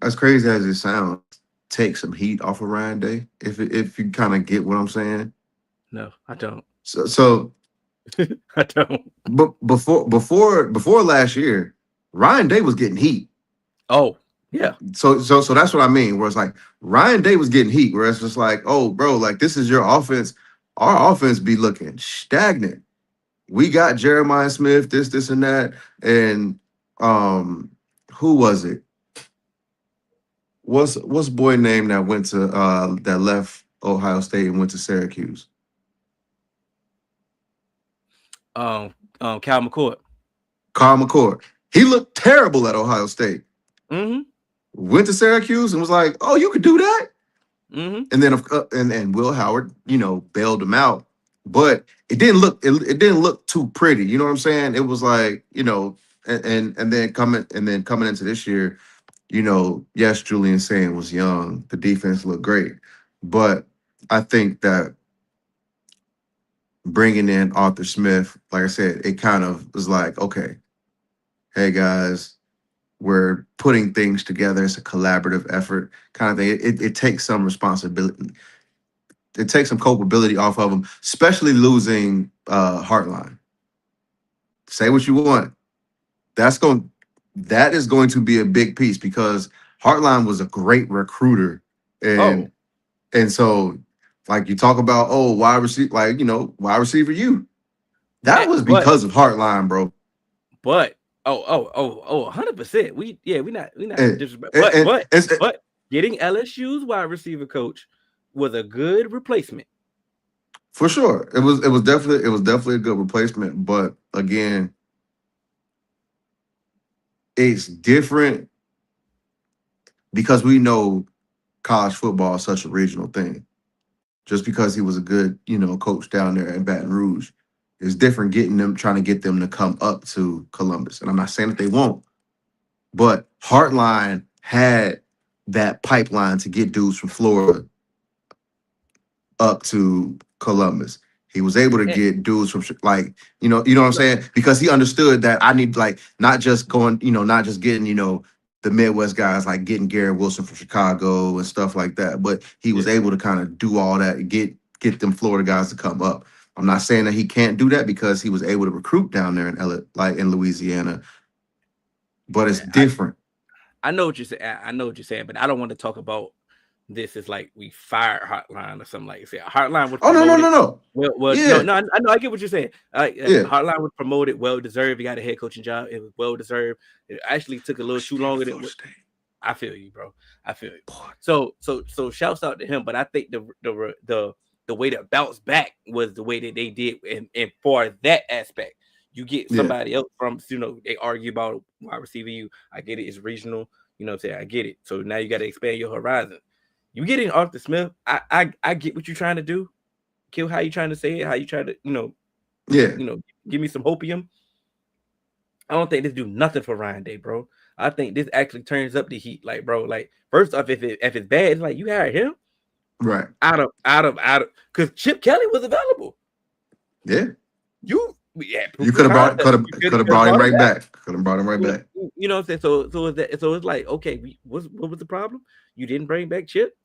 as crazy as it sounds, take some heat off of Ryan Day. If you kind of get what I'm saying. No, I don't. So I don't. But before last year, Ryan Day was getting heat. Oh, yeah. So that's what I mean. Where it's like Ryan Day was getting heat. Where it's just like, oh, bro, like this is your offense. Our offense be looking stagnant. We got Jeremiah Smith, this, and that, and who was it? What's boy name that went to that left Ohio State and went to Syracuse? Cal McCord. Carl McCord. He looked terrible at Ohio State. Mm-hmm. Went to Syracuse and was like, "Oh, you could do that." Mm-hmm. And then and Will Howard, bailed him out. But it didn't look it didn't look too pretty. You know what I'm saying? It was like, and then coming into this year, yes, Julian Sand was young. The defense looked great, but I think that bringing in Arthur Smith, like I said, it kind of was like, okay, hey guys, we're putting things together. It's a collaborative effort, kind of thing. It takes some responsibility. It takes some culpability off of them, especially losing Heartline. Say what you want. That is going to be a big piece because Heartline was a great recruiter, Oh, and so like you talk about, wide receiver, wide receiver you. That was but because of Heartline, bro. 100%. We not And, disrespect. and, But and but it's, but getting LSU's wide receiver coach was a good replacement. for sure, it was definitely a good replacement. But again, it's different because we know college football is such a regional thing. Just because he was a good, coach down there in Baton Rouge, it's different trying to get them to come up to Columbus. And I'm not saying that they won't, but Heartline had that pipeline to get dudes from Florida up to Columbus. He was able to And, get dudes from what I'm saying? Because he understood that I need like not just getting, the Midwest guys like getting Gary Wilson from Chicago and stuff like that. But he was yeah, able to kind of do all that and get them Florida guys to come up. I'm not saying that he can't do that because he was able to recruit down there in Louisiana, but it's I, different. I know what you're saying. I know what you're saying, but I don't want to talk about this as like we fired Hotline or something like that. Hotline was Oh, no, no, promoted. no, no. Well, Yeah, no, I know. I get what you're saying. yeah. Hotline was promoted, well deserved. He got a head coaching job. It was well deserved. It actually took a little too longer than what I feel you, bro. I feel you. So shouts out to him. But I think the way to bounce back was the way that they did, and for that aspect, you get Yeah, somebody else from they argue about wide receiver. I get it. It's regional. You know what I'm saying? I get it. So now you got to expand your horizon. You get in Arthur Smith. I get what you're trying to do. Kill how you trying to say it. How you try to yeah. give me some hopium. I don't think this do nothing for Ryan Day, bro. I think this actually turns up the heat. Like, bro, like first off, if it's bad, it's like you hired him Right. out of because Chip Kelly was available. Yeah. You You could have brought him right back. Could have brought him right You, back. you know what I'm saying? So it's like, okay, what was the problem? You didn't bring back Chip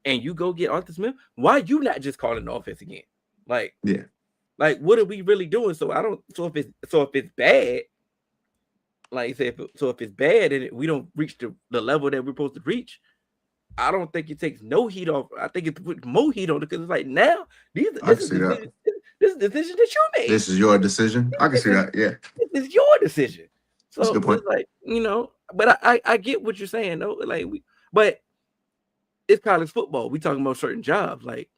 and you go get Arthur Smith. Why you not just calling the offense again? Like, Yeah. what are we really doing? So if it's bad, like say if it's bad and we don't reach the level that we're supposed to reach, I don't think it takes no heat off. I think it puts more heat on it because it's like now this I can is see that. this is the decision that you made. This is your decision. I can see that. Yeah. This is your decision. That's a So good point. it's like, but I get what you're saying though. Like but it's college football. We talking about certain jobs. Like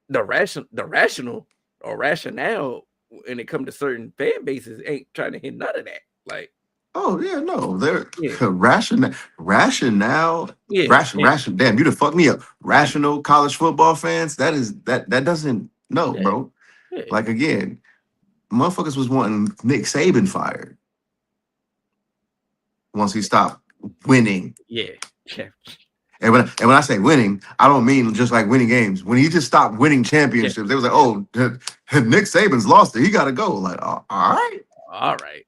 the rational or rationale when it comes to certain fan bases ain't trying to hit none of that. Like, Oh yeah, no. They're yeah, rationale. yeah, and Damn, you done fucked me up. Rational college football fans. That doesn't no, yeah, bro. yeah, Like again, motherfuckers was wanting Nick Saban fired once he stopped winning. yeah, yeah, And when I say winning, I don't mean just like winning games. When he just stopped winning yeah. championships, they was like, "Oh, Nick Saban's lost it. He got to go." Like, all right. All right.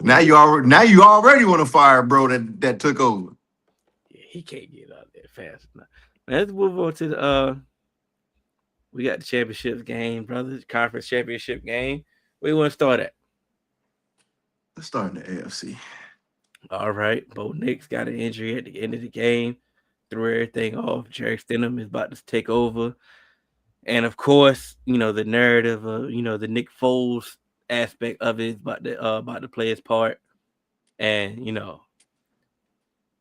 Now you already want to fire bro that took over. Yeah, he can't get out there fast enough. Let's move on to the we got the championship game, brothers. Conference championship game. Where you want to start at? Let's start in the AFC. All right. Bo Nix got an injury at the end of the game. Threw everything off. Jerry Stidham is about to take over. And of course, the narrative of, the Nick Foles aspect of it is about to play his part. And,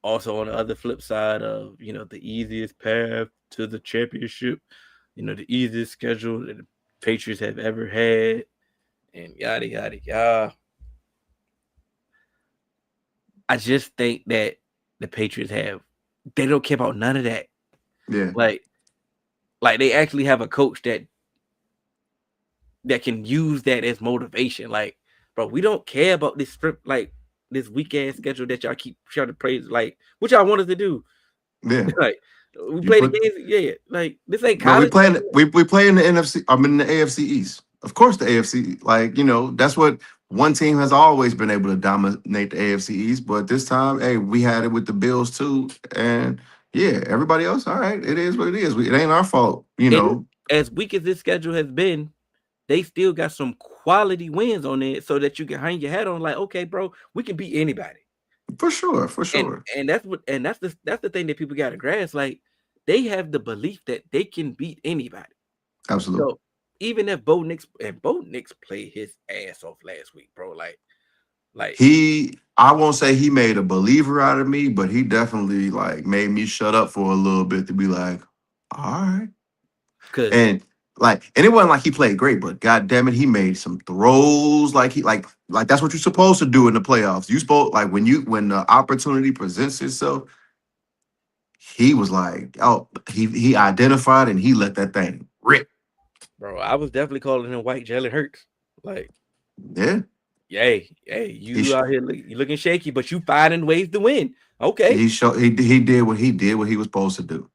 also on the other flip side of, the easiest path to the championship, the easiest schedule that the Patriots have ever had. and yada yada yada. I just think that the Patriots they don't care about none of that. Yeah. Like they actually have a coach that can use that as motivation. Like, bro, we don't care about this script, like this weak ass schedule that y'all keep trying to praise. Like, what y'all want us to do? Yeah. Like, we You play the put games. Yeah, like this ain't Bro, college. we play in the NFC. I'm in the AFC East. Of course, the AFC. Like, that's what one team has always been able to dominate the AFC East. But this time, hey, we had it with the Bills too. And yeah, everybody else, all right, it is what it is. It ain't our fault, And as weak as this schedule has been, they still got some quality wins on it, so that you can hang your head on. Like, okay, bro, we can beat anybody. For sure, for And sure. that's the thing that people got to grasp. Like, they have the belief that they can beat anybody. Absolutely. So even if Bo Nix played his ass off last week, bro, like I won't say he made a believer out of me, but he definitely like made me shut up for a little bit to be like, all right. because And and it wasn't like he played great, but god damn it, he made some throws like he like that's what you're supposed to do in the playoffs. You supposed like when the opportunity presents itself, he was like, oh, he identified and he let that thing rip. bro, I was definitely calling him White Jalen Hurts. Like, Yeah. hey, He you sh- out here you looking shaky, but you finding ways to win. Okay. he did what he was supposed to do.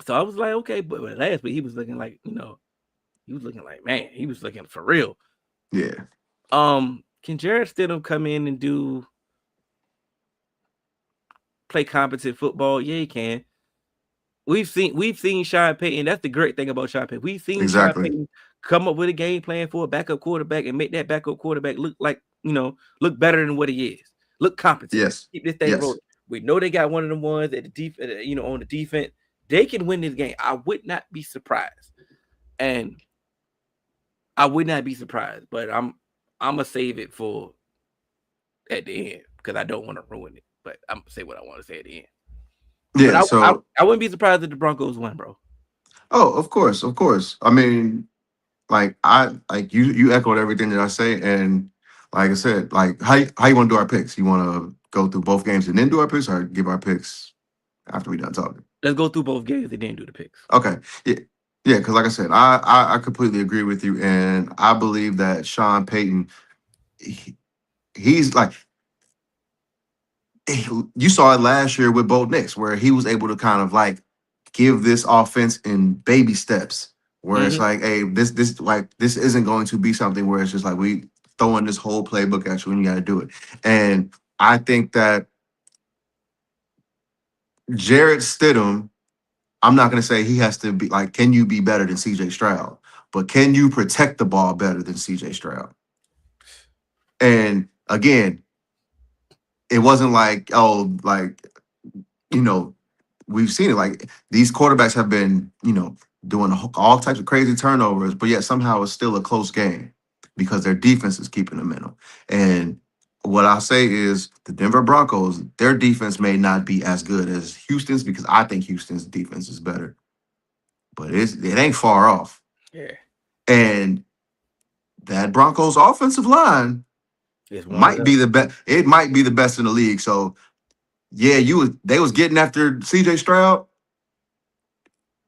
So I was like, okay, but last week he was looking like, man, he was looking for real. Yeah. Can Jared Stidham come in and play competent football? Yeah, he can. We've seen Sean Payton. That's the great thing about Sean Payton. We've seen Sean Exactly. Payton come up with a game plan for a backup quarterback and make that backup quarterback look like, look better than what he is. Look competent. Yes. Keep this thing Yes. rolling. We know they got one of them ones at the on the defense. They can win this game. I would not be surprised. And I would not be surprised, but I'm gonna save it for at the end because I don't want to ruin it. But I'm gonna say what I want to say at the end. But Yeah. So I wouldn't be surprised if the Broncos win, bro. of course, of course. I mean, you echoed everything that I say, and like I said, like how you want to do our picks? You want to go through both games and then do our picks, or give our picks after we done talking? Let's go through both games. They didn't do the picks. Okay, yeah, yeah, because like I said, I completely agree with you, and I believe that Sean Payton, he's like you saw it last year with Bo Nix, where he was able to kind of like give this offense in baby steps, where it's Mm-hmm. like, hey, this isn't going to be something where it's just like we throwing this whole playbook at you and you got to do it. And I think that Jared Stidham, I'm not going to say he has to be like, can you be better than CJ Stroud? But can you protect the ball better than CJ Stroud? And again, it wasn't like, oh, like, you know, we've seen it. Like these quarterbacks have been, doing all types of crazy turnovers, but yet somehow it's still a close game because their defense is keeping them in them. And what I say is the Denver Broncos, their defense may not be as good as Houston's because I think Houston's defense is better, but it ain't far off. Yeah, And that Broncos offensive line it's warming might up. be the best. It might be the best in the league. So yeah, they was getting after CJ Stroud.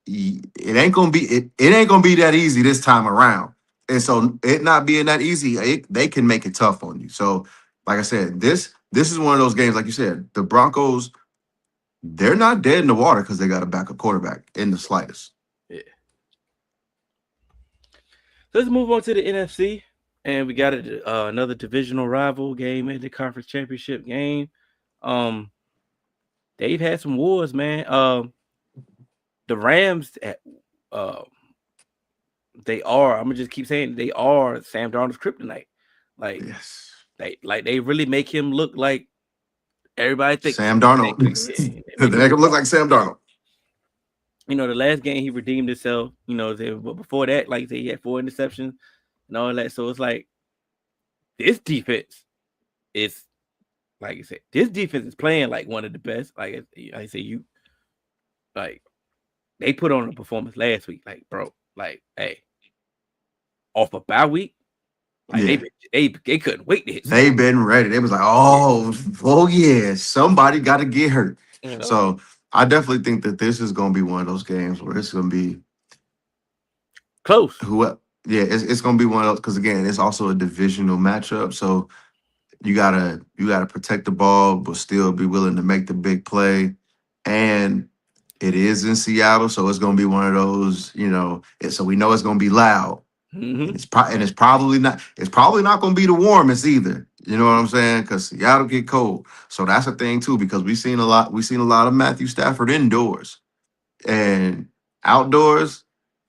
It ain't gonna be it ain't gonna be that easy this time around. And so it not being that easy, they can make it tough on you. So, like I said, this is one of those games, like you said, the Broncos, they're not dead in the water because they got a backup quarterback in the slightest. Yeah. So let's move on to the NFC, and we got another divisional rival game in the conference championship game. They've had some wars, man. The Rams, they are. I'm gonna just keep saying they are Sam Darnold's kryptonite. Like Yes. they really make him look like everybody thinks. Sam Darnold. They They make him make him look look like Sam Darnold. the last game he redeemed himself. But before that, like I said, he had 4 interceptions and all that. So it's like this defense is, like I said, this defense is playing like one of the best. Like I say, like they put on a performance last week. Like, bro, like, hey, off a bye week, Like they couldn't wait to hit They somebody. been ready. They was like, oh yeah, somebody got to get hurt. You know, So I definitely think that this is going to be one of those games where it's going to be close. who. Yeah, it's going to be one of those because again, it's also a divisional matchup. So you gotta protect the ball, but still be willing to make the big play. And it is in Seattle, so it's going to be one of those. So we know it's going to be loud. Mm-hmm. And it's probably not. It's probably not going to be the warmest either. You know what I'm saying? Because Seattle get cold, so that's a thing too. Because we've seen a lot. We've seen a lot of Matthew Stafford indoors and outdoors.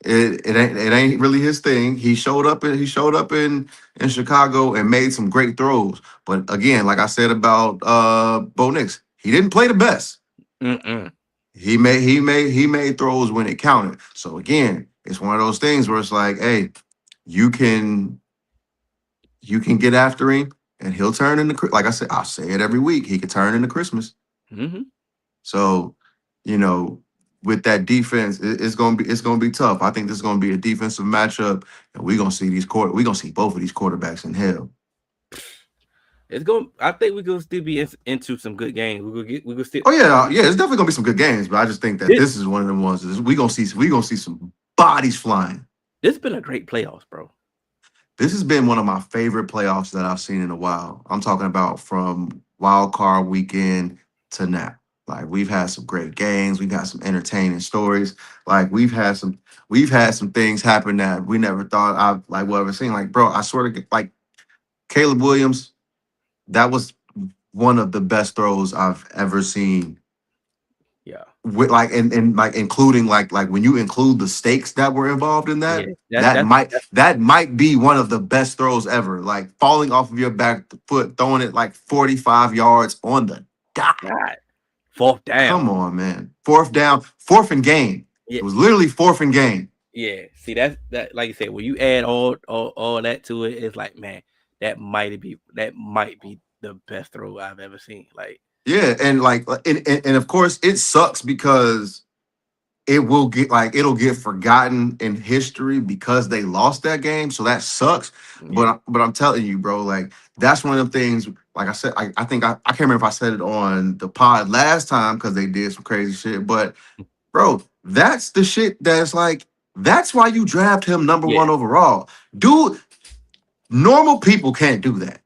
It ain't really his thing. He showed up in Chicago and made some great throws. But again, like I said about Bo Nix, he didn't play the best. Mm-mm. He made throws when it counted. So again, it's one of those things where it's like, hey, you can get after him, and he'll turn into like I said. I'll say it every week. He could turn into Christmas. Mm-hmm. So, you know, with that defense, it's gonna be tough. I think this is gonna be a defensive matchup, and we're gonna see both of these quarterbacks in hell. It's going. I think we're gonna still be into some good games. We're gonna still. Oh yeah, it's definitely gonna be some good games, but I just think that This this is one of the ones that we gonna see some bodies flying. this has been a great playoffs, bro. This has been one of my favorite playoffs that I've seen in a while. I'm talking about from wild card weekend to now. Like we've had some great games, we've had some entertaining stories. Like we've had some things happen that we never thought I've like ever seen. Like, bro, I swear to like Caleb Williams, that was one of the best throws I've ever seen Yeah, with like and like including like when you include the stakes that were involved in yeah. that, That's that that's might that's that might be one of the best throws ever. Like falling off of your back foot, throwing it like 45 yards on the dot. God. Fourth Come down. on, man. Fourth down, fourth and game. Yeah, It was literally fourth and game. yeah. See, that's that. Like you said, when you add all that to it, it's like, man, that might be the best throw I've ever seen. Like, Yeah, and like and of course it sucks because it'll get forgotten in history because they lost that game. So that sucks. yeah, But I'm telling you, bro, like that's one of the things. Like I said, I think I can't remember if I said it on the pod last time because they did some crazy shit. But bro, that's the shit that's like that's why you draft him number yeah, one overall. Dude, normal people can't do that.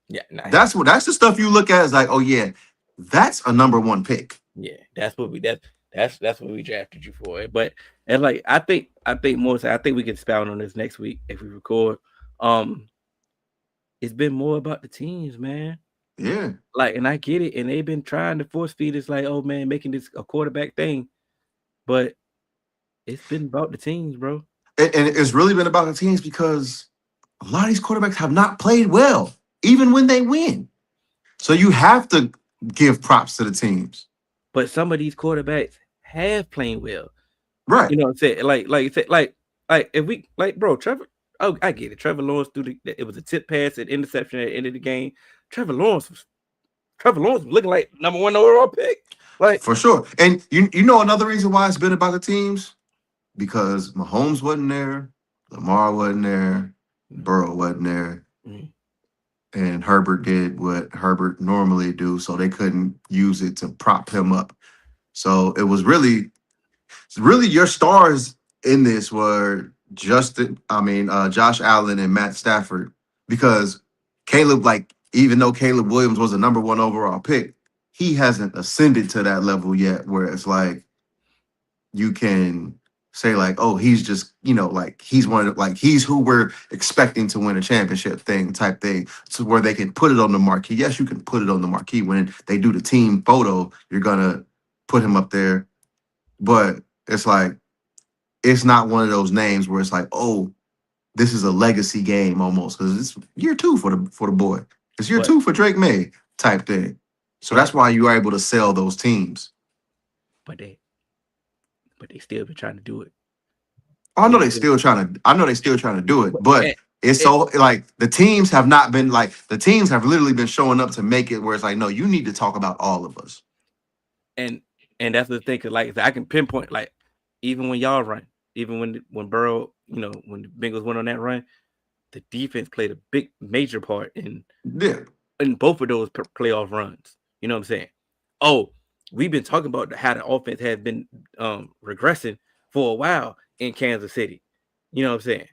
yeah. Nah, That's the stuff you look at as like, oh yeah, that's a number one pick. yeah. That's what we drafted you for. But and like I think more so I think we can expound on this next week if we record. Um, it's been more about the teams, man. Yeah. Like, and I get it, and they've been trying to force feed us like, oh man, making this a quarterback thing, but it's been about the teams, bro. And it's really been about the teams because a lot of these quarterbacks have not played well, even when they win. So you have to give props to the teams. But some of these quarterbacks have played well. Right. You know what I'm saying? Like you said, like if we like, bro, Trevor. Oh, I get it. Trevor Lawrence it was a tip pass and interception at the end of the game. Trevor Lawrence was looking like number one overall pick. Like, For sure. And you know another reason why it's been about the teams? Because Mahomes wasn't there, Lamar wasn't there, Burrow wasn't there, mhm. and Herbert did what Herbert normally do, so they couldn't use it to prop him up. So it was really your stars in this were Josh Allen and Matt Stafford, because Caleb, like, even though Caleb Williams was a number one overall pick, he hasn't ascended to that level yet where it's like you can say like, oh, he's just, like he's he's who we're expecting to win a championship type thing. So where they can put it on the marquee. Yes, you can put it on the marquee when they do the team photo, you're gonna put him up there. But it's like it's not one of those names where it's like, oh, this is a legacy game almost because it's year two for the boy. It's year but two for Drake May type thing. So but that's why you are able to sell those teams. but they still been trying to do it. I know They they still, still trying to. I know they still trying to do it, but and, it's and so like the teams have not been like the teams have literally been showing up to make it where it's like, no, you need to talk about all of us. and and that's the thing. Cause like I can pinpoint even when y'all run, even when Burrow, when the Bengals went on that run, the defense played a big major part in Yeah. in both of those playoff runs. You know what I'm saying? Oh, we've been talking about how the offense has been regressing for a while in Kansas City. You know what I'm saying?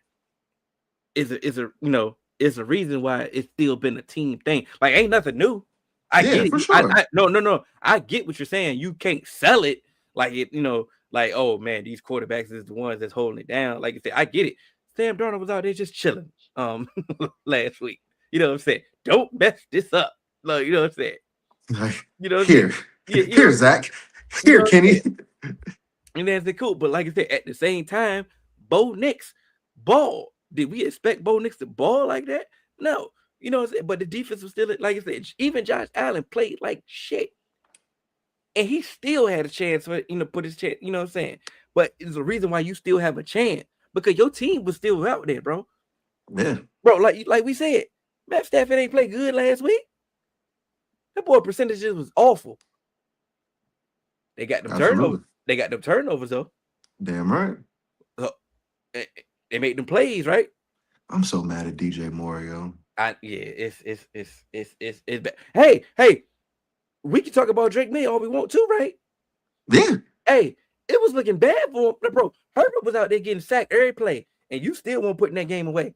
It's a reason why it's still been a team thing. Like, ain't nothing new. I Yeah, get for it. sure. No. I get what you're saying. You can't sell it like it, like, oh man, these quarterbacks is the ones that's holding it down. Like you said, I get it. Sam Darnold was out there just chilling last week. You know what I'm saying? Don't mess this up. Like, you know what I'm saying? Like, You know what I'm saying? here, Yeah, here, Zach. you know Here, what I'm Kenny. saying? And that's cool. But like I said, at the same time, Bo Nix ball. Did we expect Bo Nix to ball like that? No. You know what I'm saying? But the defense was still, like I said, even Josh Allen played like shit. And he still had a chance for, put his chance, you know what I'm saying? But it's a reason why you still have a chance. Because your team was still out there, bro. Yeah. Bro, like we said, Matt Stafford ain't played good last week. That boy percentages was awful. They got them turnovers. They got them turnovers though. Damn right. They made them plays, right? I'm so mad at DJ Moore, yo. It's bad. Hey, we can talk about Drake May all we want to, right? Yeah. Hey, it was looking bad for him, bro. Herbert was out there getting sacked every play, and you still won't put that game away.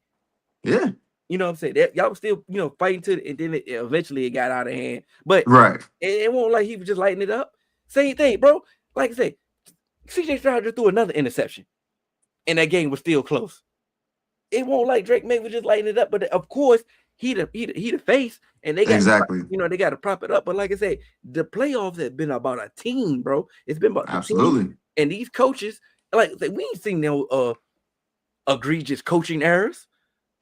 Yeah. You know what I'm saying? Y'all was still, fighting to it, and then eventually it got out of hand. But right, it won't like he was just lighting it up. Same thing, bro. Like I say, CJ Stroud just threw another interception, and that game was still close. It won't like Drake May was just lighting it up, but of course he the face, and they got exactly. they got to prop it up. But like I say, the playoffs have been about a team, bro. It's been about absolutely the team. And these coaches, like I say, we ain't seen no egregious coaching errors.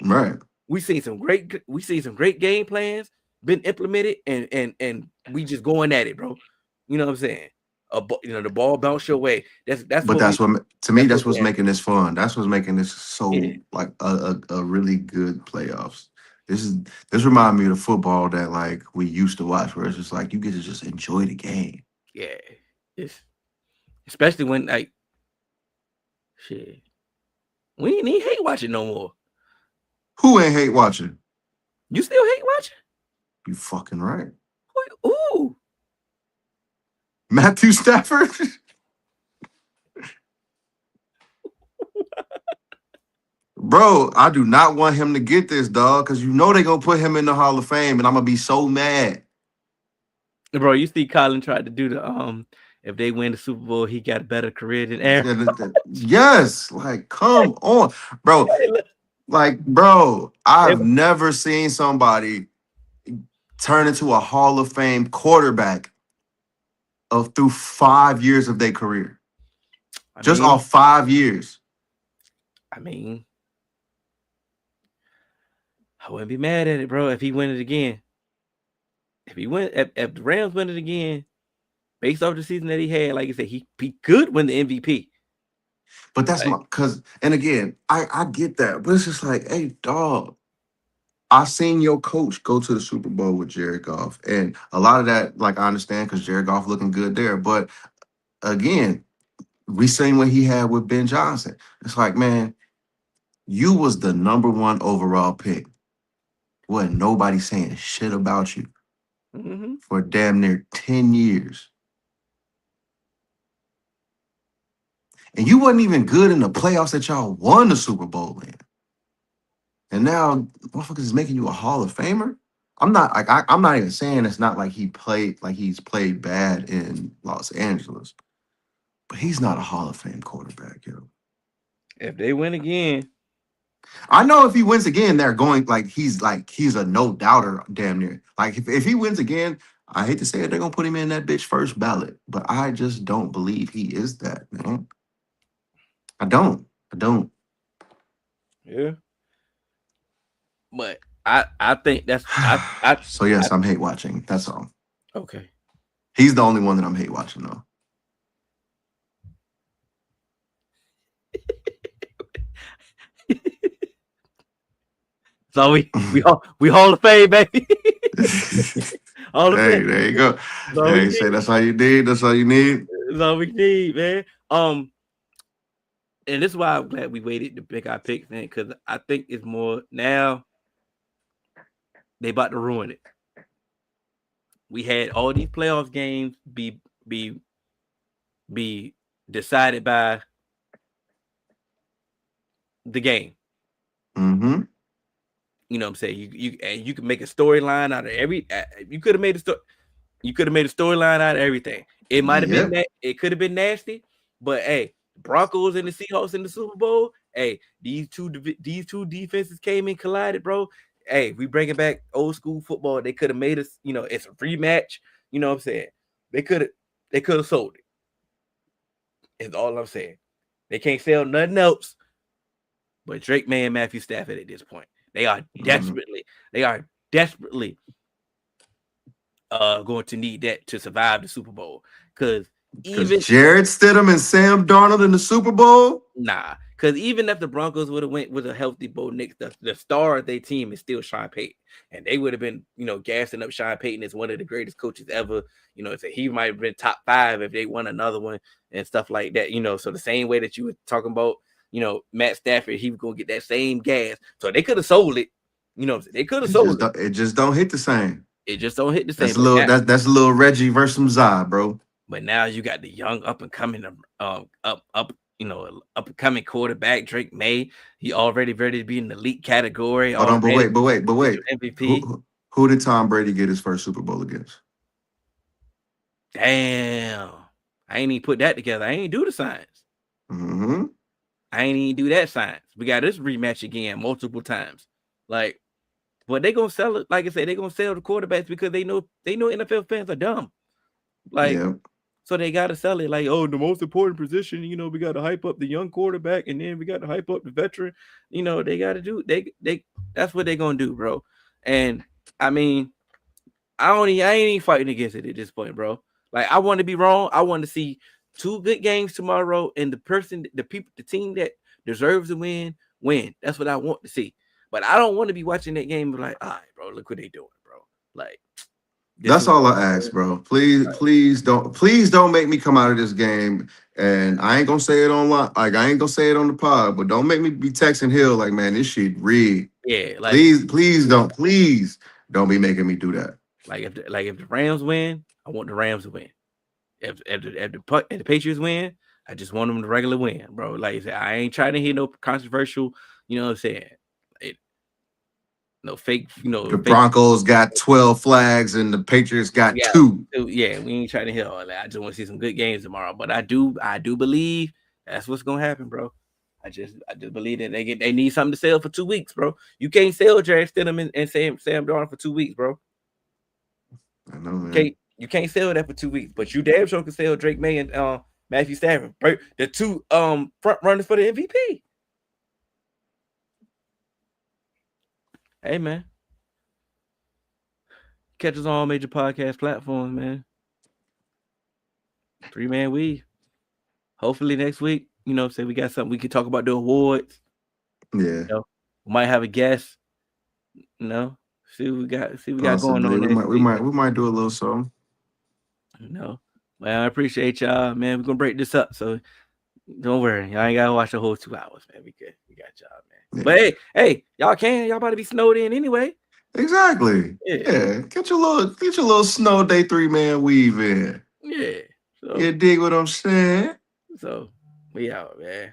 Right. We seen some great game plans been implemented, and we just going at it, bro. You know what I'm saying? The ball bounce your way. That's what's making this fun. That's what's making this so like a really good playoffs. This reminds me of the football that like we used to watch, where it's just like you get to just enjoy the game. Yeah, especially when like shit, we ain't hate watching no more. Who ain't hate watching? You still hate watching? You fucking right. Ooh. Matthew Stafford? Bro, I do not want him to get this, dog, because they're going to put him in the Hall of Fame, and I'm going to be so mad. Bro, you see Colin tried to do the, if they win the Super Bowl, he got a better career than Aaron. Yes, like, come on. Bro, I've never seen somebody turn into a Hall of Fame quarterback through 5 years of their career. Off 5 years. I mean, I wouldn't be mad at it, bro, if he win it again. If the Rams win it again, based off the season that he had, like I said, he could win the MVP. But that's and again, I get that, but it's just like, hey, dog, I seen your coach go to the Super Bowl with Jared Goff, and a lot of that, like, I understand because Jared Goff looking good there. But again, we seen what he had with Ben Johnson. It's like, man, you was the number 1 overall pick. Wasn't nobody saying shit about you for damn near 10 years. And you wasn't even good in the playoffs that y'all won the Super Bowl in. And now motherfuckers is making you a Hall of Famer. I'm not even saying it's not like he's played bad in Los Angeles. But he's not a Hall of Fame quarterback, yo. If they win again. I know if he wins again, they're going he's a no doubter damn near. Like if he wins again, I hate to say it, they're gonna put him in that bitch first ballot. But I just don't believe he is that, man. I don't. Yeah. But I think that's so yes, I'm hate watching. That's all. Okay. He's the only one that I'm hate watching though. So we Hall of Fame, baby. Hall of Fame. There you go. Hey, say that's all you need. That's all you need. That's all we need, man. and this is why I'm glad we waited to pick our picks in, because I think it's more now they about to ruin it. We had all these playoff games be decided by the game. Mm-hmm. You know what I'm saying? You can make a storyline out of every. You could have made a story. You could have made a storyline out of everything. It might have been that. It could have been nasty, but hey, Broncos and the Seahawks in the Super Bowl. Hey, these two defenses came in, collided, bro. Hey, we bringing back old school football. They could have made us. You know, it's a rematch. You know what I'm saying? They could have sold it. Is all I'm saying. They can't sell nothing else but Drake May and Matthew Stafford at this point. They are desperately going to need that to survive the Super Bowl. Because Jared Stidham and Sam Darnold in the Super Bowl? Nah. Because even if the Broncos would have went with a healthy Bo Nix, the star of their team is still Sean Payton. And they would have been, gassing up Sean Payton as one of the greatest coaches ever. So he might have been top 5 if they won another one and stuff like that. So the same way that you were talking about, Matt Stafford, he was going to get that same gas. So they could have sold it. They could have sold it. It just don't hit the same. It just don't hit the same. That's a little Reggie versus Zai, bro. But now you got the young up and coming up-and-coming quarterback, Drake May. He already ready to be in the elite category. Hold on, but wait. MVP. Who did Tom Brady get his first Super Bowl against? Damn. I ain't even put that together. I ain't do the science. Mm-hmm. I ain't even do that science. We got this rematch again multiple times. But they gonna sell it. Like I said, they gonna sell the quarterbacks because they know NFL fans are dumb. So they gotta sell it like, oh, the most important position, we gotta hype up the young quarterback and then we gotta hype up the veteran. They gotta do that's what they gonna do, bro. And I mean, I ain't even fighting against it at this point, bro. Like, I want to be wrong. I want to see 2 good games tomorrow, and the team that deserves to win. That's what I want to see. But I don't want to be watching that game like, all right, bro, look what they doing, bro. Like, that's all I ask, bro. Please don't make me come out of this game. And I ain't gonna say it online, like I ain't gonna say it on the pod, but don't make me be texting Hill like, man, this shit rigged. Yeah, like, please don't be making me do that. Like if the Rams win, I want the Rams to win. If the Patriots win, I just want them to regular win, bro. Like I said, I ain't trying to hear no controversial, you know what I'm saying? No fake, The Broncos got 12 flags and the Patriots got 2. Yeah, we ain't trying to hear all that. I just want to see some good games tomorrow. But I do believe that's what's gonna happen, bro. I just believe that they need something to sell for 2 weeks, bro. You can't sell Jared Stidham and Sam Darnold for 2 weeks, bro. I know, man. You can't sell that for 2 weeks, but you damn sure can sell Drake May and Matthew Stafford, the 2 front runners for the MVP. Hey, man. Catch us on all major podcast platforms, man. 3-Man Weave. Hopefully next week, say we got something we can talk about the awards. Yeah. We might have a guest. See what we got. See what we got going on. We might do a little something. Well, I appreciate y'all, man. We're gonna break this up, so don't worry. Y'all ain't gotta watch the whole 2 hours, man. We good. We got y'all, man. Yeah. But hey, y'all about to be snowed in anyway. Exactly. Yeah. Get your little snow day 3-Man Weave in. Yeah. So, you dig what I'm saying? So we out, man.